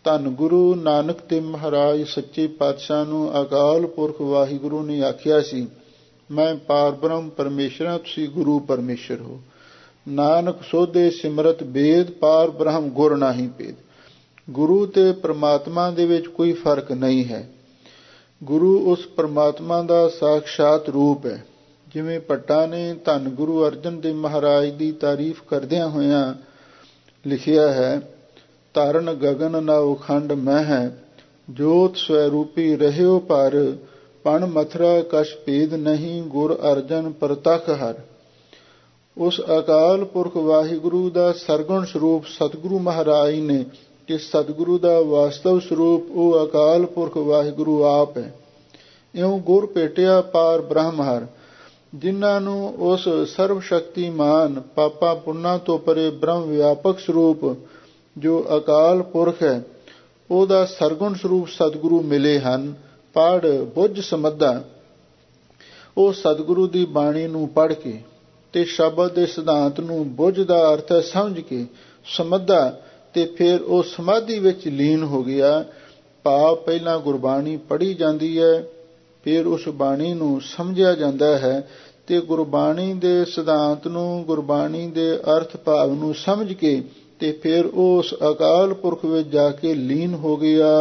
ਧੰਨ ਗੁਰੂ ਨਾਨਕ ਦੇਵ ਮਹਾਰਾਜ ਸੱਚੇ ਪਾਤਸ਼ਾਹ ਨੂੰ ਅਕਾਲ ਪੁਰਖ ਵਾਹਿਗੁਰੂ ਨੇ ਆਖਿਆ ਸੀ, ਮੈਂ ਪਾਰ ਬ੍ਰਹਮ ਪਰਮੇਸ਼ਰ ਹਾਂ, ਤੁਸੀਂ ਗੁਰੂ ਪਰਮੇਸ਼ਰ ਹੋ। ਨਾਨਕ ਸੋਧੇ ਸਿਮਰਤ ਬੇਦ, ਪਾਰ ਬ੍ਰਹਮ ਗੁਰ ਨਾਹੀ ਭੇਦ। ਗੁਰੂ ਤੇ ਪ੍ਰਮਾਤਮਾ ਦੇ ਵਿੱਚ ਕੋਈ ਫਰਕ ਨਹੀਂ ਹੈ। ਗੁਰੂ ਉਸ ਪ੍ਰਮਾਤਮਾ ਦਾ ਸਾਖਸ਼ਾਤ ਰੂਪ ਹੈ। ਜਿਵੇਂ ਭੱਟਾਂ ਨੇ ਧੰਨ ਗੁਰੂ ਅਰਜਨ ਦੇਵ ਮਹਾਰਾਜ ਦੀ ਤਾਰੀਫ ਕਰਦਿਆਂ ਹੋਇਆਂ ਲਿਖਿਆ ਹੈ, ਧਰਨ ਗਗਨ ਨਾ ਉਖੰਡ ਮੈਂ ਹੈ, ਜੋਤ ਸਵੈਰੂਪੀ ਰਹਿਓ ਪਰ, ਪਣ ਮਥਰਾ ਕਛ ਭੇਦ ਨਹੀਂ, ਗੁਰ ਅਰਜਨ ਪ੍ਰਤਖ ਹਰ। ਉਸ ਅਕਾਲ ਪੁਰਖ ਵਾਹਿਗੁਰੂ ਦਾ ਸਰਗੁਣ ਸਰੂਪ ਸਤਿਗੁਰੂ ਮਹਾਰਾਜ ਨੇ, ਕਿ ਸਤਿਗੁਰੂ ਦਾ ਵਾਸਤਵ ਸਰੂਪ ਉਹ ਅਕਾਲ ਪੁਰਖ ਵਾਹਿਗੁਰੂ ਆਪ ਹੈ। ਇਉਂ ਗੁਰ ਭੇਟਿਆ ਪਾਰ ਬ੍ਰਹਮ ਹਰ। ਜਿਨ੍ਹਾਂ ਨੂੰ ਉਸ ਸਰਵ ਸ਼ਕਤੀਮਾਨ ਪਾਪਾਂ ਪੁੰਨਾਂ ਤੋਂ ਪਰੇ ਬ੍ਰਹਮ ਵਿਆਪਕ ਸਰੂਪ ਜੋ ਅਕਾਲ ਪੁਰਖ ਹੈ, ਉਹਦਾ ਸਰਗੁਣ ਸਰੂਪ ਸਤਿਗੁਰੂ ਮਿਲੇ ਹਨ। ਪੜ ਬੁੱਝ ਸਮੱਧਾ। ਉਹ ਸਤਿਗੁਰੂ ਦੀ ਬਾਣੀ ਨੂੰ ਪੜ੍ਹ ਕੇ ਤੇ ਸ਼ਬਦ ਦੇ ਸਿਧਾਂਤ ਨੂੰ ਬੁੱਝ ਦਾ ਅਰਥ ਹੈ ਸਮਝ ਕੇ ਸਮੱਧਾ, ਤੇ ਫਿਰ ਉਹ ਸਮਾਧੀ ਵਿੱਚ ਲੀਨ ਹੋ ਗਿਆ। ਭਾਵ ਪਹਿਲਾਂ ਗੁਰਬਾਣੀ ਪੜ੍ਹੀ ਜਾਂਦੀ ਹੈ, ਫਿਰ ਉਸ ਬਾਣੀ ਨੂੰ ਸਮਝਿਆ ਜਾਂਦਾ ਹੈ, ਤੇ ਗੁਰਬਾਣੀ ਦੇ ਸਿਧਾਂਤ ਨੂੰ, ਗੁਰਬਾਣੀ ਦੇ ਅਰਥ ਭਾਵ ਨੂੰ ਸਮਝ ਕੇ ਤੇ ਫਿਰ ਉਸ ਅਕਾਲ ਪੁਰਖ ਵਿੱਚ ਜਾ ਕੇ ਲੀਨ ਹੋ ਗਿਆ।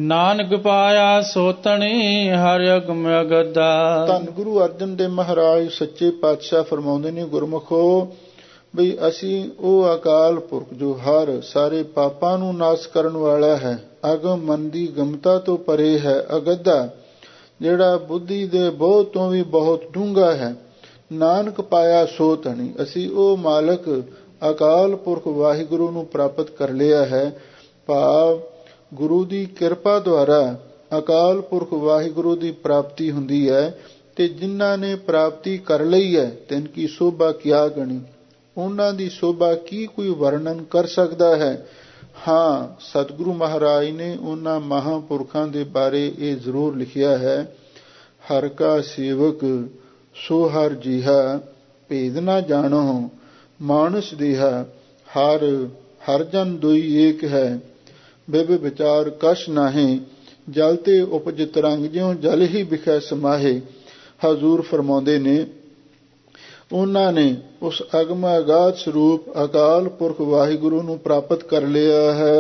ਨਾਨਕ ਪਾਇਆ ਸੋਤਣੀ ਹਰ ਅਗਮ ਅਗਦਾ। ਧੰਨ ਗੁਰੂ ਅਰਜਨ ਦੇਵ ਮਹਾਰਾਜ ਸੱਚੇ ਪਾਤਸ਼ਾਹ ਫਰਮਾਉਂਦੇ ਨੇ, ਗੁਰਮੁਖੋ ਬਈ ਅਸੀਂ ਉਹ ਅਕਾਲ ਪੁਰਖ ਜੋ ਹਰ ਸਾਰੇ ਪਾਪਾਂ ਨੂੰ ਨਾਸ਼ ਕਰਨ ਵਾਲਾ ਹੈ, ਅਗਮ ਮਨ ਦੀ ਗਮਤਾ ਤੋਂ ਪਰੇ ਹੈ, ਅਗਦਾ ਜਿਹੜਾ ਬੁੱਧੀ ਦੇ ਬਹੁਤ ਤੋਂ ਵੀ ਬਹੁਤ ਡੂੰਘਾ ਹੈ। ਨਾਨਕ ਪਾਇਆ ਸੋ ਧਣੀ, ਅਸੀਂ ਉਹ ਮਾਲਕ ਅਕਾਲ ਪੁਰਖ ਵਾਹਿਗੁਰੂ ਨੂੰ ਪ੍ਰਾਪਤ ਕਰ ਲਿਆ ਹੈ। ਭਾਵ ਗੁਰੂ ਦੀ ਕਿਰਪਾ ਦੁਆਰਾ ਅਕਾਲ ਪੁਰਖ ਵਾਹਿਗੁਰੂ ਦੀ ਪ੍ਰਾਪਤੀ ਹੁੰਦੀ ਹੈ, ਤੇ ਜਿਨ੍ਹਾਂ ਨੇ ਪ੍ਰਾਪਤੀ ਕਰ ਲਈ ਹੈ ਤਿਨ ਕੀ ਸੋਭਾ ਕਿਆ ਗਣੀ। ਉਹਨਾਂ ਦੀ ਸੋਭਾ ਕੀ ਕੋਈ ਵਰਣਨ ਕਰ ਸਕਦਾ ਹੈ। ਹਾਂ, ਸਤਿਗੁਰੂ ਮਹਾਰਾਜ ਨੇ ਉਹਨਾਂ ਮਹਾਂਪੁਰਖਾਂ ਦੇ ਬਾਰੇ ਇਹ ਜ਼ਰੂਰ ਲਿਖਿਆ ਹੈ, ਹਰ ਕਾ ਸੇਵਕ ਸੋ ਹਰ ਜੀਹਾ, ਭੇਦ ਨਾ ਜਾਣੋ ਮਾਨਸ ਦੇਹਾ, ਹਰ ਜਨ ਦੁਈ ਏਕ ਹੈ, ਬਿਬ ਵਿਚਾਰ ਕਛ ਨਾਹੇ, ਜਲ ਤੇ ਉਪਜਿਤ ਰੰਗ ਜਿਉ ਜਲ ਹੀ ਬਿਖੈ ਸਮਾਹੇ। ਹਜ਼ੂਰ ਫਰਮਾਉਂਦੇ ਨੇ, ਉਹਨਾਂ ਨੇ ਉਸ ਅਗਮ ਅਗਾਧ ਸਰੂਪ ਅਕਾਲ ਪੁਰਖ ਵਾਹਿਗੁਰੂ ਨੂੰ ਪ੍ਰਾਪਤ ਕਰ ਲਿਆ ਹੈ।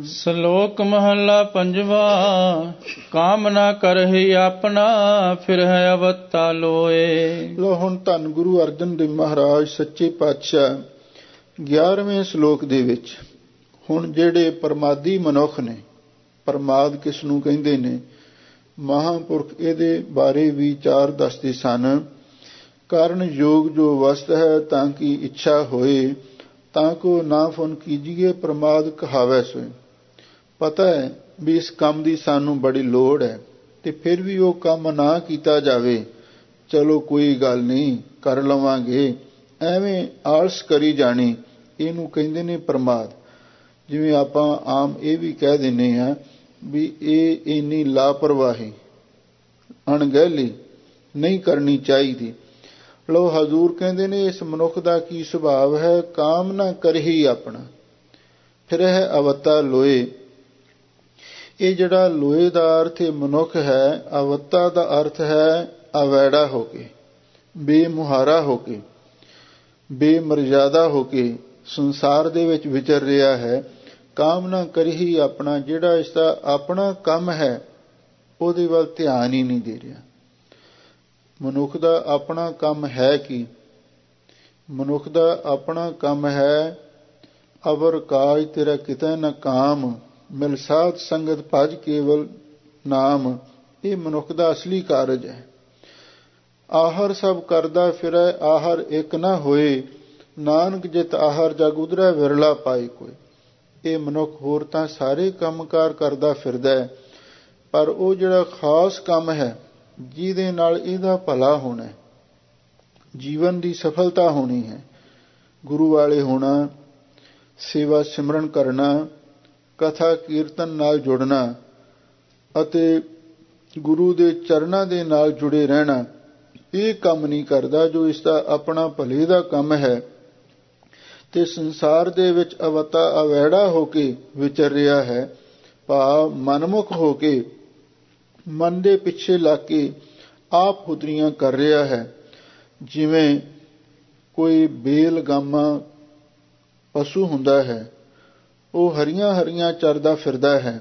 ਸ਼ਲੋਕ ਮਹੱਲਾ ਪੰਜਵਾ। ਕਾਮ ਨਾ ਕਰਹਿ ਆਪਣਾ, ਫਿਰ ਹੈ ਅਵਤਾ ਲੋਏ। ਲੋ ਹੁਣ ਧੰਨ ਗੁਰੂ ਅਰਜਨ ਦੇਵ ਮਹਾਰਾਜ ਸੱਚੇ ਪਾਤਸ਼ਾਹ 11ਵੇਂ ਸ਼ਲੋਕ ਦੇ ਵਿੱਚ ਹੁਣ ਜਿਹੜੇ ਪਰਮਾਦੀ ਮਨੁੱਖ ਨੇ, ਪਰਮਾਦ ਕਿਸ ਨੂੰ ਕਹਿੰਦੇ ਨੇ, ਮਹਾਂਪੁਰਖ ਇਹਦੇ ਬਾਰੇ ਵਿਚਾਰ ਦੱਸਦੇ ਸਨ। ਕਾਰਨ ਯੋਗ ਜੋ ਵਸਤ ਹੈ, ਤਾਂ ਕਿ ਇੱਛਾ ਹੋਏ, ਤਾਂ ਕੋ ਨਾ ਫੁਨ ਕੀਜੀਏ, ਪ੍ਰਮਾਦ ਕਹਾਵੈ ਸੋਏ। ਪਤਾ ਹੈ ਵੀ ਇਸ ਕੰਮ ਦੀ ਸਾਨੂੰ ਬੜੀ ਲੋੜ ਹੈ, ਤੇ ਫਿਰ ਵੀ ਉਹ ਕੰਮ ਨਾ ਕੀਤਾ ਜਾਵੇ। ਚਲੋ ਕੋਈ ਗੱਲ ਨਹੀਂ, ਕਰ ਲਵਾਂਗੇ, ਐਵੇਂ ਆਲਸ ਕਰੀ ਜਾਣੀ, ਇਹਨੂੰ ਕਹਿੰਦੇ ਨੇ ਪ੍ਰਮਾਦ। ਜਿਵੇਂ ਆਪਾਂ ਆਮ ਇਹ ਵੀ ਕਹਿ ਦਿੰਦੇ ਹਾਂ ਵੀ ਇਹ ਇੰਨੀ ਲਾਪਰਵਾਹੀ, ਅਣਗਹਿਲੀ ਨਹੀਂ ਕਰਨੀ ਚਾਹੀਦੀ। ਲੋ ਹਜ਼ੂਰ ਕਹਿੰਦੇ ਨੇ ਇਸ ਮਨੁੱਖ ਦਾ ਕੀ ਸੁਭਾਵ ਹੈ, ਕਾਮ ਨਾ ਕਰਹੀ ਆਪਣਾ, ਫਿਰ ਹੈ ਅਵਤਾ ਲੋਏ। ਇਹ ਜਿਹੜਾ ਲੋਏ ਦਾ ਅਰਥ ਮਨੁੱਖ ਹੈ, ਅਵਤਾ ਦਾ ਅਰਥ ਹੈ ਅਵੈੜਾ ਹੋ ਕੇ, ਬੇਮੁਹਾਰਾ ਹੋ ਕੇ, ਬੇਮਰਜ਼ਾਦਾ ਹੋ ਕੇ ਸੰਸਾਰ ਦੇ ਵਿੱਚ ਵਿਚਰ ਰਿਹਾ ਹੈ। ਕਾਮ ਨਾ ਕਰਹੀ ਆਪਣਾ, ਜਿਹੜਾ ਇਸ ਦਾ ਆਪਣਾ ਕੰਮ ਹੈ ਉਹਦੇ ਵੱਲ ਧਿਆਨ ਹੀ ਨਹੀਂ ਦੇ ਰਿਹਾ। ਮਨੁੱਖ ਦਾ ਆਪਣਾ ਕੰਮ ਹੈ ਕੀ? ਮਨੁੱਖ ਦਾ ਆਪਣਾ ਕੰਮ ਹੈ ਅਵਰ ਕਾਜ ਤੇਰਾ ਕਿਤੈ ਨ ਕਾਮ, ਮਿਲ ਸਾਧ ਸੰਗਤ ਭਜ ਕੇਵਲ ਨਾਮ। ਇਹ ਮਨੁੱਖ ਦਾ ਅਸਲੀ ਕਾਰਜ ਹੈ। ਆਹਰ ਸਭ ਕਰਦਾ ਫਿਰੈ, ਆਹਰ ਇੱਕ ਨਾ ਹੋਏ, ਨਾਨਕ ਜਿਤ ਆਹਰ ਜਗ ਉਧਰੈ, ਵਿਰਲਾ ਪਾਈ ਕੋਈ। ਇਹ ਮਨੁੱਖ ਹੋਰ ਤਾਂ ਸਾਰੇ ਕੰਮਕਾਰ ਕਰਦਾ ਫਿਰਦਾ ਹੈ, ਪਰ ਉਹ ਜਿਹੜਾ ਖਾਸ ਕੰਮ ਹੈ ਜਿਹਦੇ ਨਾਲ ਇਹਦਾ ਭਲਾ ਹੋਣਾ, ਜੀਵਨ ਦੀ ਸਫਲਤਾ ਹੋਣੀ ਹੈ, ਗੁਰੂ ਵਾਲੇ ਹੋਣਾ, ਸੇਵਾ ਸਿਮਰਨ ਕਰਨਾ, ਕਥਾ ਕੀਰਤਨ ਨਾਲ ਜੁੜਨਾ ਅਤੇ ਗੁਰੂ ਦੇ ਚਰਨਾਂ ਦੇ ਨਾਲ ਜੁੜੇ ਰਹਿਣਾ, ਇਹ ਕੰਮ ਨਹੀਂ ਕਰਦਾ ਜੋ ਇਸ ਦਾ ਆਪਣਾ ਭਲੇ ਦਾ ਕੰਮ ਹੈ ਤੇ ਸੰਸਾਰ ਦੇ ਵਿੱਚ ਅਵਤਾ ਅਵੈੜਾ ਹੋ ਕੇ ਵਿਚਰ ਰਿਹਾ ਹੈ, ਭਾਵ ਮਨਮੁਖ ਹੋ ਕੇ ਮਨ ਦੇ ਪਿੱਛੇ ਲੱਗ ਕੇ ਆਪ ਹੁਦਰੀਆਂ ਕਰ ਰਿਹਾ ਹੈ। ਜਿਵੇਂ ਕੋਈ ਬੇਲਗਾਮਾ ਪਸ਼ੂ ਹੁੰਦਾ ਹੈ, ਉਹ ਹਰੀਆਂ ਹਰੀਆਂ ਚਰਦਾ ਫਿਰਦਾ ਹੈ।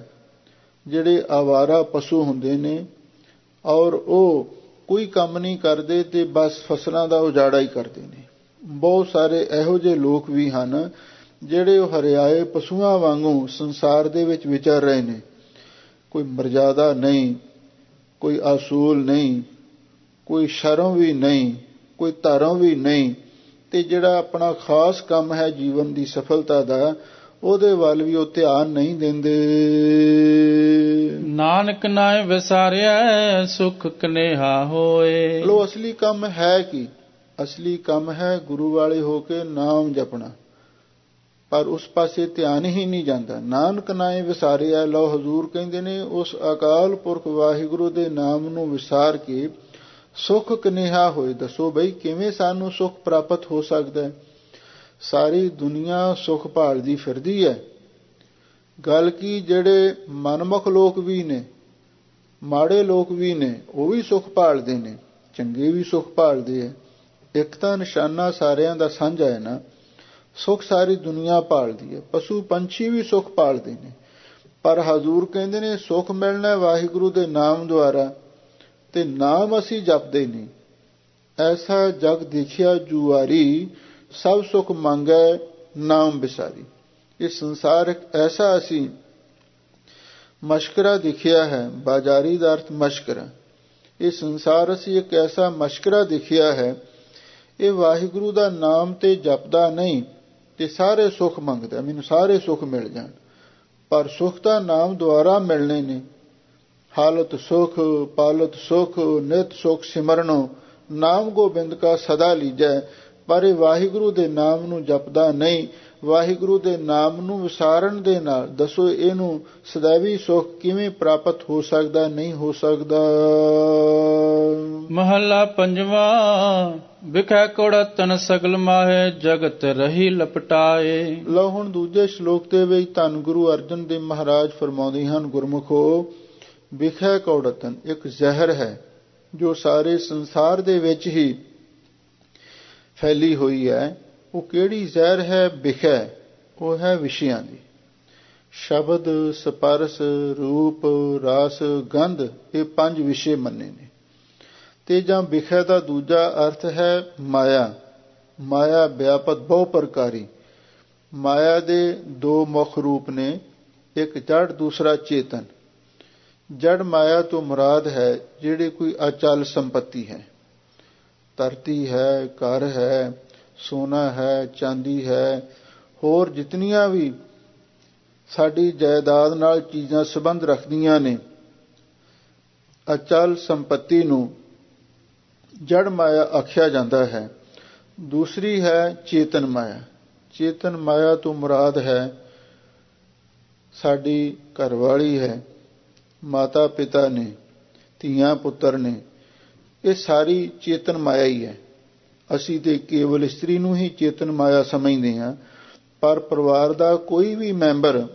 ਜਿਹੜੇ ਆਵਾਰਾ ਪਸ਼ੂ ਹੁੰਦੇ ਨੇ ਔਰ ਉਹ ਕੋਈ ਕੰਮ ਨਹੀਂ ਕਰਦੇ ਤੇ ਬਸ ਫਸਲਾਂ ਦਾ ਉਜਾੜਾ ਹੀ ਕਰਦੇ ਨੇ। ਬਹੁਤ ਸਾਰੇ ਇਹੋ ਜਿਹੇ ਲੋਕ ਵੀ ਹਨ ਜਿਹੜੇ ਉਹ ਹਰਿਆਏ ਪਸ਼ੂਆਂ ਵਾਂਗੂ ਸੰਸਾਰ ਦੇ ਵਿੱਚ ਵਿਚਰ ਰਹੇ ਨੇ। ਕੋਈ ਮਰਜ਼ਾਦਾ ਨਹੀਂ, ਕੋਈ ਅਸੂਲ ਨਹੀਂ, ਕੋਈ ਸ਼ਰਮ ਵੀ ਨਹੀਂ, ਕੋਈ ਧਰਮ ਵੀ ਨਹੀਂ, ਤੇ ਜਿਹੜਾ ਆਪਣਾ ਖਾਸ ਕੰਮ ਹੈ ਜੀਵਨ ਦੀ ਸਫਲਤਾ ਦਾ, ਉਹਦੇ ਵੱਲ ਵੀ ਉਹ ਧਿਆਨ ਨਹੀਂ ਦਿੰਦੇ। ਨਾਨਕ ਨਾਏ ਵਿਸਾਰਿਆ ਸੁਖ ਕਨੇਹਾ ਹੋਏ। ਲੋ ਅਸਲੀ ਕੰਮ ਹੈ ਕੀ? ਅਸਲੀ ਕੰਮ ਹੈ ਗੁਰੂ ਵਾਲੇ ਹੋ ਕੇ ਨਾਮ ਜਪਣਾ, ਪਰ ਉਸ ਪਾਸੇ ਧਿਆਨ ਹੀ ਨਹੀਂ ਜਾਂਦਾ। ਨਾਨਕ ਨਾਏ ਵਿਸਾਰਿਆ, ਲੋ ਹਜ਼ੂਰ ਕਹਿੰਦੇ ਨੇ ਉਸ ਅਕਾਲ ਪੁਰਖ ਵਾਹਿਗੁਰੂ ਦੇ ਨਾਮ ਨੂੰ ਵਿਸਾਰ ਕੇ ਸੁਖ ਕਨੇਹਾ ਹੋਏ। ਦੱਸੋ ਬਈ ਕਿਵੇਂ ਸਾਨੂੰ ਸੁਖ ਪ੍ਰਾਪਤ ਹੋ ਸਕਦਾ ਹੈ? ਸਾਰੀ ਦੁਨੀਆ ਸੁਖ ਭਾਲਦੀ ਫਿਰਦੀ ਹੈ। ਗੱਲ ਕੀ, ਜਿਹੜੇ ਮਨਮੁਖ ਲੋਕ ਵੀ ਨੇ, ਮਾੜੇ ਲੋਕ ਵੀ ਨੇ, ਉਹ ਵੀ ਸੁਖ ਭਾਲਦੇ ਨੇ, ਚੰਗੇ ਵੀ ਸੁਖ ਭਾਲਦੇ ਹੈ। ਇੱਕ ਤਾਂ ਨਿਸ਼ਾਨਾ ਸਾਰਿਆਂ ਦਾ ਸਾਂਝਾ ਹੈ ਨਾ, ਸੁਖ ਸਾਰੀ ਦੁਨੀਆ ਭਾਲਦੀ ਹੈ। ਪਸ਼ੂ ਪੰਛੀ ਵੀ ਸੁਖ ਭਾਲਦੇ ਨੇ, ਪਰ ਹਜ਼ੂਰ ਕਹਿੰਦੇ ਨੇ ਸੁਖ ਮਿਲਣਾ ਵਾਹਿਗੁਰੂ ਦੇ ਨਾਮ ਦੁਆਰਾ, ਤੇ ਨਾਮ ਅਸੀਂ ਜਪਦੇ ਨਹੀਂ। ਐਸਾ ਜਗ ਦੇਖਿਆ ਜੁਆਰੀ, ਸਭ ਸੁਖ ਮੰਗੈ ਨਾਮ ਵਿਸਾਰੀ। ਇਹ ਸੰਸਾਰ ਇੱਕ ਐਸਾ ਅਸੀਂ ਮਸ਼ਕਰਾ ਦੇਖਿਆ ਹੈ, ਬਾਜ਼ਾਰੀ ਦਾ ਅਰਥ ਮਸ਼ਕਰਾ। ਇਹ ਸੰਸਾਰ ਅਸੀਂ ਇੱਕ ਐਸਾ ਮਸ਼ਕਰਾ ਦੇਖਿਆ ਹੈ, ਇਹ ਵਾਹਿਗੁਰੂ ਦਾ ਨਾਮ ਤੇ ਜਪਦਾ ਨਹੀਂ ਤੇ ਸਾਰੇ ਸੁਖ ਮੰਗਦਾ, ਮੈਨੂੰ ਸਾਰੇ ਸੁਖ ਮਿਲ ਜਾਣ। ਪਰ ਸੁਖ ਤਾਂ ਨਾਮ ਦੁਆਰਾ ਮਿਲਣੇ ਨੇ। ਹਾਲਤ ਸੁਖ ਪਾਲਤ ਸੁਖ ਨਿਤ ਸੁਖ ਸਿਮਰਨੋ, ਨਾਮ ਗੋਬਿੰਦ ਕਾ ਸਦਾ ਲੀਜੈ। ਪਰ ਇਹ ਵਾਹਿਗੁਰੂ ਦੇ ਨਾਮ ਨੂੰ ਜਪਦਾ ਨਹੀਂ, ਵਾਹਿਗੁਰੂ ਦੇ ਨਾਮ ਨੂੰ ਵਿਸਾਰਨ ਦੇ ਨਾਲ ਦੱਸੋ ਇਹਨੂੰ ਸदैवी ਸੁਖ ਕਿਵੇਂ ਪ੍ਰਾਪਤ ਹੋ ਸਕਦਾ? ਨਹੀਂ ਹੋ ਸਕਦਾ। ਮਹੱਲਾ ਪੰਜਵਾਂ। ਵਿਖੇ ਕੋੜਤਨ ਸਗਲ ਮਾਹੇ ਜਗਤ ਰਹੀ ਲਪਟਾਏ। ਲਓ ਹੁਣ ਦੂਜੇ ਸ਼ਲੋਕ ਦੇ ਵਿੱਚ ਧੰਨ ਗੁਰੂ ਅਰਜਨ ਦੇਵ ਮਹਾਰਾਜ ਫਰਮਾਉਂਦੇ ਹਨ, ਗੁਰਮੁਖੋ ਵਿਖੇ ਕੋੜਤਨ ਇੱਕ ਜ਼ਹਿਰ ਹੈ ਜੋ ਸਾਰੇ ਸੰਸਾਰ ਦੇ ਵਿੱਚ ਹੀ ਫੈਲੀ ਹੋਈ ਹੈ। ਉਹ ਕਿਹੜੀ ਜ਼ਹਿਰ ਹੈ? ਵਿਖੇ, ਉਹ ਹੈ ਵਿਸ਼ਿਆਂ ਦੀ। ਸ਼ਬਦ, ਸਪਰਸ, ਰੂਪ, ਰਸ, ਗੰਧ, ਇਹ 5 ਵਿਸ਼ੇ ਮੰਨੇ ਨੇ। ਤੇ ਜਾਂ ਵਿਖੇ ਦਾ ਦੂਜਾ ਅਰਥ ਹੈ ਮਾਇਆ। ਮਾਇਆ ਵਿਆਪਤ ਬਹੁ ਪ੍ਰਕਾਰੀ। ਮਾਇਆ ਦੇ 2 ਮੁੱਖ ਰੂਪ ਨੇ, ਇੱਕ ਜੜ ਦੂਸਰਾ ਚੇਤਨ। ਜੜ ਮਾਇਆ ਤੋਂ ਮੁਰਾਦ ਹੈ ਜਿਹੜੀ ਕੋਈ ਅਚਲ ਸੰਪਤੀ ਹੈ, ਧਰਤੀ ਹੈ, ਘਰ ਹੈ, ਸੋਨਾ ਹੈ, ਚਾਂਦੀ ਹੈ, ਹੋਰ ਜਿਤਨੀਆਂ ਵੀ ਸਾਡੀ ਜਾਇਦਾਦ ਨਾਲ ਚੀਜ਼ਾਂ ਸੰਬੰਧ ਰੱਖਦੀਆਂ ਨੇ, ਅਚਲ ਸੰਪਤੀ ਨੂੰ ਜੜ ਮਾਇਆ ਆਖਿਆ ਜਾਂਦਾ ਹੈ। ਦੂਸਰੀ ਹੈ ਚੇਤਨ ਮਾਇਆ। ਚੇਤਨ ਮਾਇਆ ਤੋਂ ਮੁਰਾਦ ਹੈ ਸਾਡੀ ਘਰਵਾਲੀ ਹੈ, ਮਾਤਾ ਪਿਤਾ ਨੇ, ਧੀਆਂ ਪੁੱਤਰ ਨੇ, ਇਹ ਸਾਰੀ ਚੇਤਨ ਮਾਇਆ ਹੀ ਹੈ। ਅਸੀਂ ਤੇ ਕੇਵਲ ਇਸਤਰੀ ਨੂੰ ਹੀ ਚੇਤਨ ਮਾਇਆ ਸਮਝਦੇ ਹਾਂ, ਪਰ ਪਰਿਵਾਰ ਦਾ ਕੋਈ ਵੀ ਮੈਂਬਰ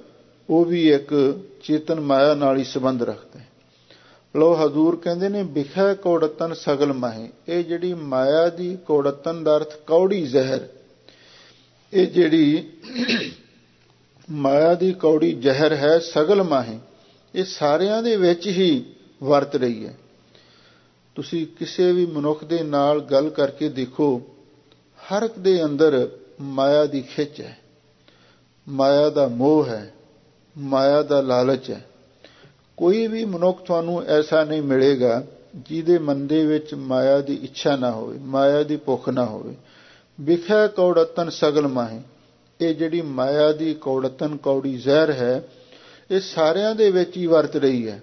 ਉਹ ਵੀ ਇੱਕ ਚੇਤਨ ਮਾਇਆ ਨਾਲ ਹੀ ਸੰਬੰਧ ਰੱਖਦਾ ਹੈ। ਲੋ ਹਜ਼ੂਰ ਕਹਿੰਦੇ ਨੇ ਵਿਖੇ ਕੌੜਤਨ ਸਗਲ ਮਾਹੇ। ਇਹ ਜਿਹੜੀ ਮਾਇਆ ਦੀ ਕੌੜਤਨ ਦਾ ਅਰਥ ਕੌੜੀ ਜ਼ਹਿਰ, ਇਹ ਜਿਹੜੀ ਮਾਇਆ ਦੀ ਕੌੜੀ ਜ਼ਹਿਰ ਹੈ ਸਗਲ ਮਾਹੇ, ਇਹ ਸਾਰਿਆਂ ਦੇ ਵਿੱਚ ਹੀ ਵਰਤ ਰਹੀ ਹੈ। ਤੁਸੀਂ ਕਿਸੇ ਵੀ ਮਨੁੱਖ ਦੇ ਨਾਲ ਗੱਲ ਕਰਕੇ ਦੇਖੋ, ਹਰ ਇੱਕ ਦੇ ਅੰਦਰ ਮਾਇਆ ਦੀ ਖਿੱਚ ਹੈ, ਮਾਇਆ ਦਾ ਮੋਹ ਹੈ, ਮਾਇਆ ਦਾ ਲਾਲਚ ਹੈ। ਕੋਈ ਵੀ ਮਨੁੱਖ ਤੁਹਾਨੂੰ ਐਸਾ ਨਹੀਂ ਮਿਲੇਗਾ ਜਿਹਦੇ ਮਨ ਦੇ ਵਿੱਚ ਮਾਇਆ ਦੀ ਇੱਛਾ ਨਾ ਹੋਵੇ, ਮਾਇਆ ਦੀ ਭੁੱਖ ਨਾ ਹੋਵੇ। ਵਿਖੇ ਕੌੜਤਨ ਸਗਲ ਮਾਹੇ, ਇਹ ਜਿਹੜੀ ਮਾਇਆ ਦੀ ਕੌੜਤਨ ਕੌੜੀ ਜ਼ਹਿਰ ਹੈ, ਇਹ ਸਾਰਿਆਂ ਦੇ ਵਿੱਚ ਹੀ ਵਰਤ ਰਹੀ ਹੈ।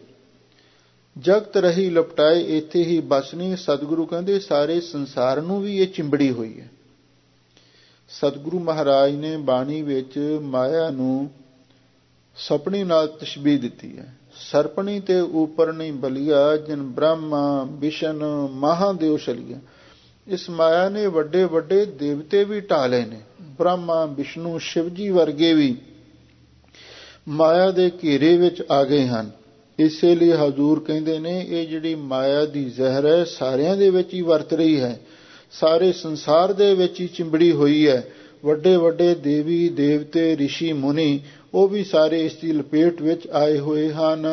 ਜਗਤ ਰਹੀ ਲਪਟਾਏ, ਇੱਥੇ ਹੀ ਬਸਣੀ। ਸਤਿਗੁਰੂ ਕਹਿੰਦੇ ਸਾਰੇ ਸੰਸਾਰ ਨੂੰ ਵੀ ਇਹ ਚਿੰਬੜੀ ਹੋਈ ਹੈ। ਸਤਿਗੁਰੂ ਮਹਾਰਾਜ ਨੇ ਬਾਣੀ ਵਿੱਚ ਮਾਇਆ ਨੂੰ ਸੁਪਨੇ ਨਾਲ ਤਸ਼ਬੀਹ ਦਿੱਤੀ ਹੈ। ਸਰਪਣੀ ਤੇ ਉਪਰ ਨਹੀਂ ਬਲੀਆ, ਜਿਨ ਬ੍ਰਹਮਾ ਵਿਸ਼ਨ ਮਹਾਦੇਵ ਛਲੀਆ। ਇਸ ਮਾਇਆ ਨੇ ਵੱਡੇ ਵੱਡੇ ਦੇਵਤੇ ਵੀ ਢਾਲੇ ਨੇ, ਬ੍ਰਹਮਾ ਵਿਸ਼ਨੂੰ ਸ਼ਿਵ ਜੀ ਵਰਗੇ ਵੀ ਮਾਇਆ ਦੇ ਘੇਰੇ ਵਿੱਚ ਆ ਗਏ ਹਨ। ਇਸੇ ਲਈ ਹਜ਼ੂਰ ਕਹਿੰਦੇ ਨੇ ਇਹ ਜਿਹੜੀ ਮਾਇਆ ਦੀ ਜ਼ਹਿਰ ਹੈ ਸਾਰਿਆਂ ਦੇ ਵਿੱਚ ਹੀ ਵਰਤ ਰਹੀ ਹੈ, ਸਾਰੇ ਸੰਸਾਰ ਦੇ ਵਿੱਚ ਹੀ ਚਿੰਬੜੀ ਹੋਈ ਹੈ। ਵੱਡੇ ਵੱਡੇ ਦੇਵੀ ਦੇਵਤੇ ਰਿਸ਼ੀ ਮੁਨੀ ਉਹ ਵੀ ਸਾਰੇ ਇਸ ਦੀ ਲਪੇਟ ਵਿੱਚ ਆਏ ਹੋਏ ਹਨ।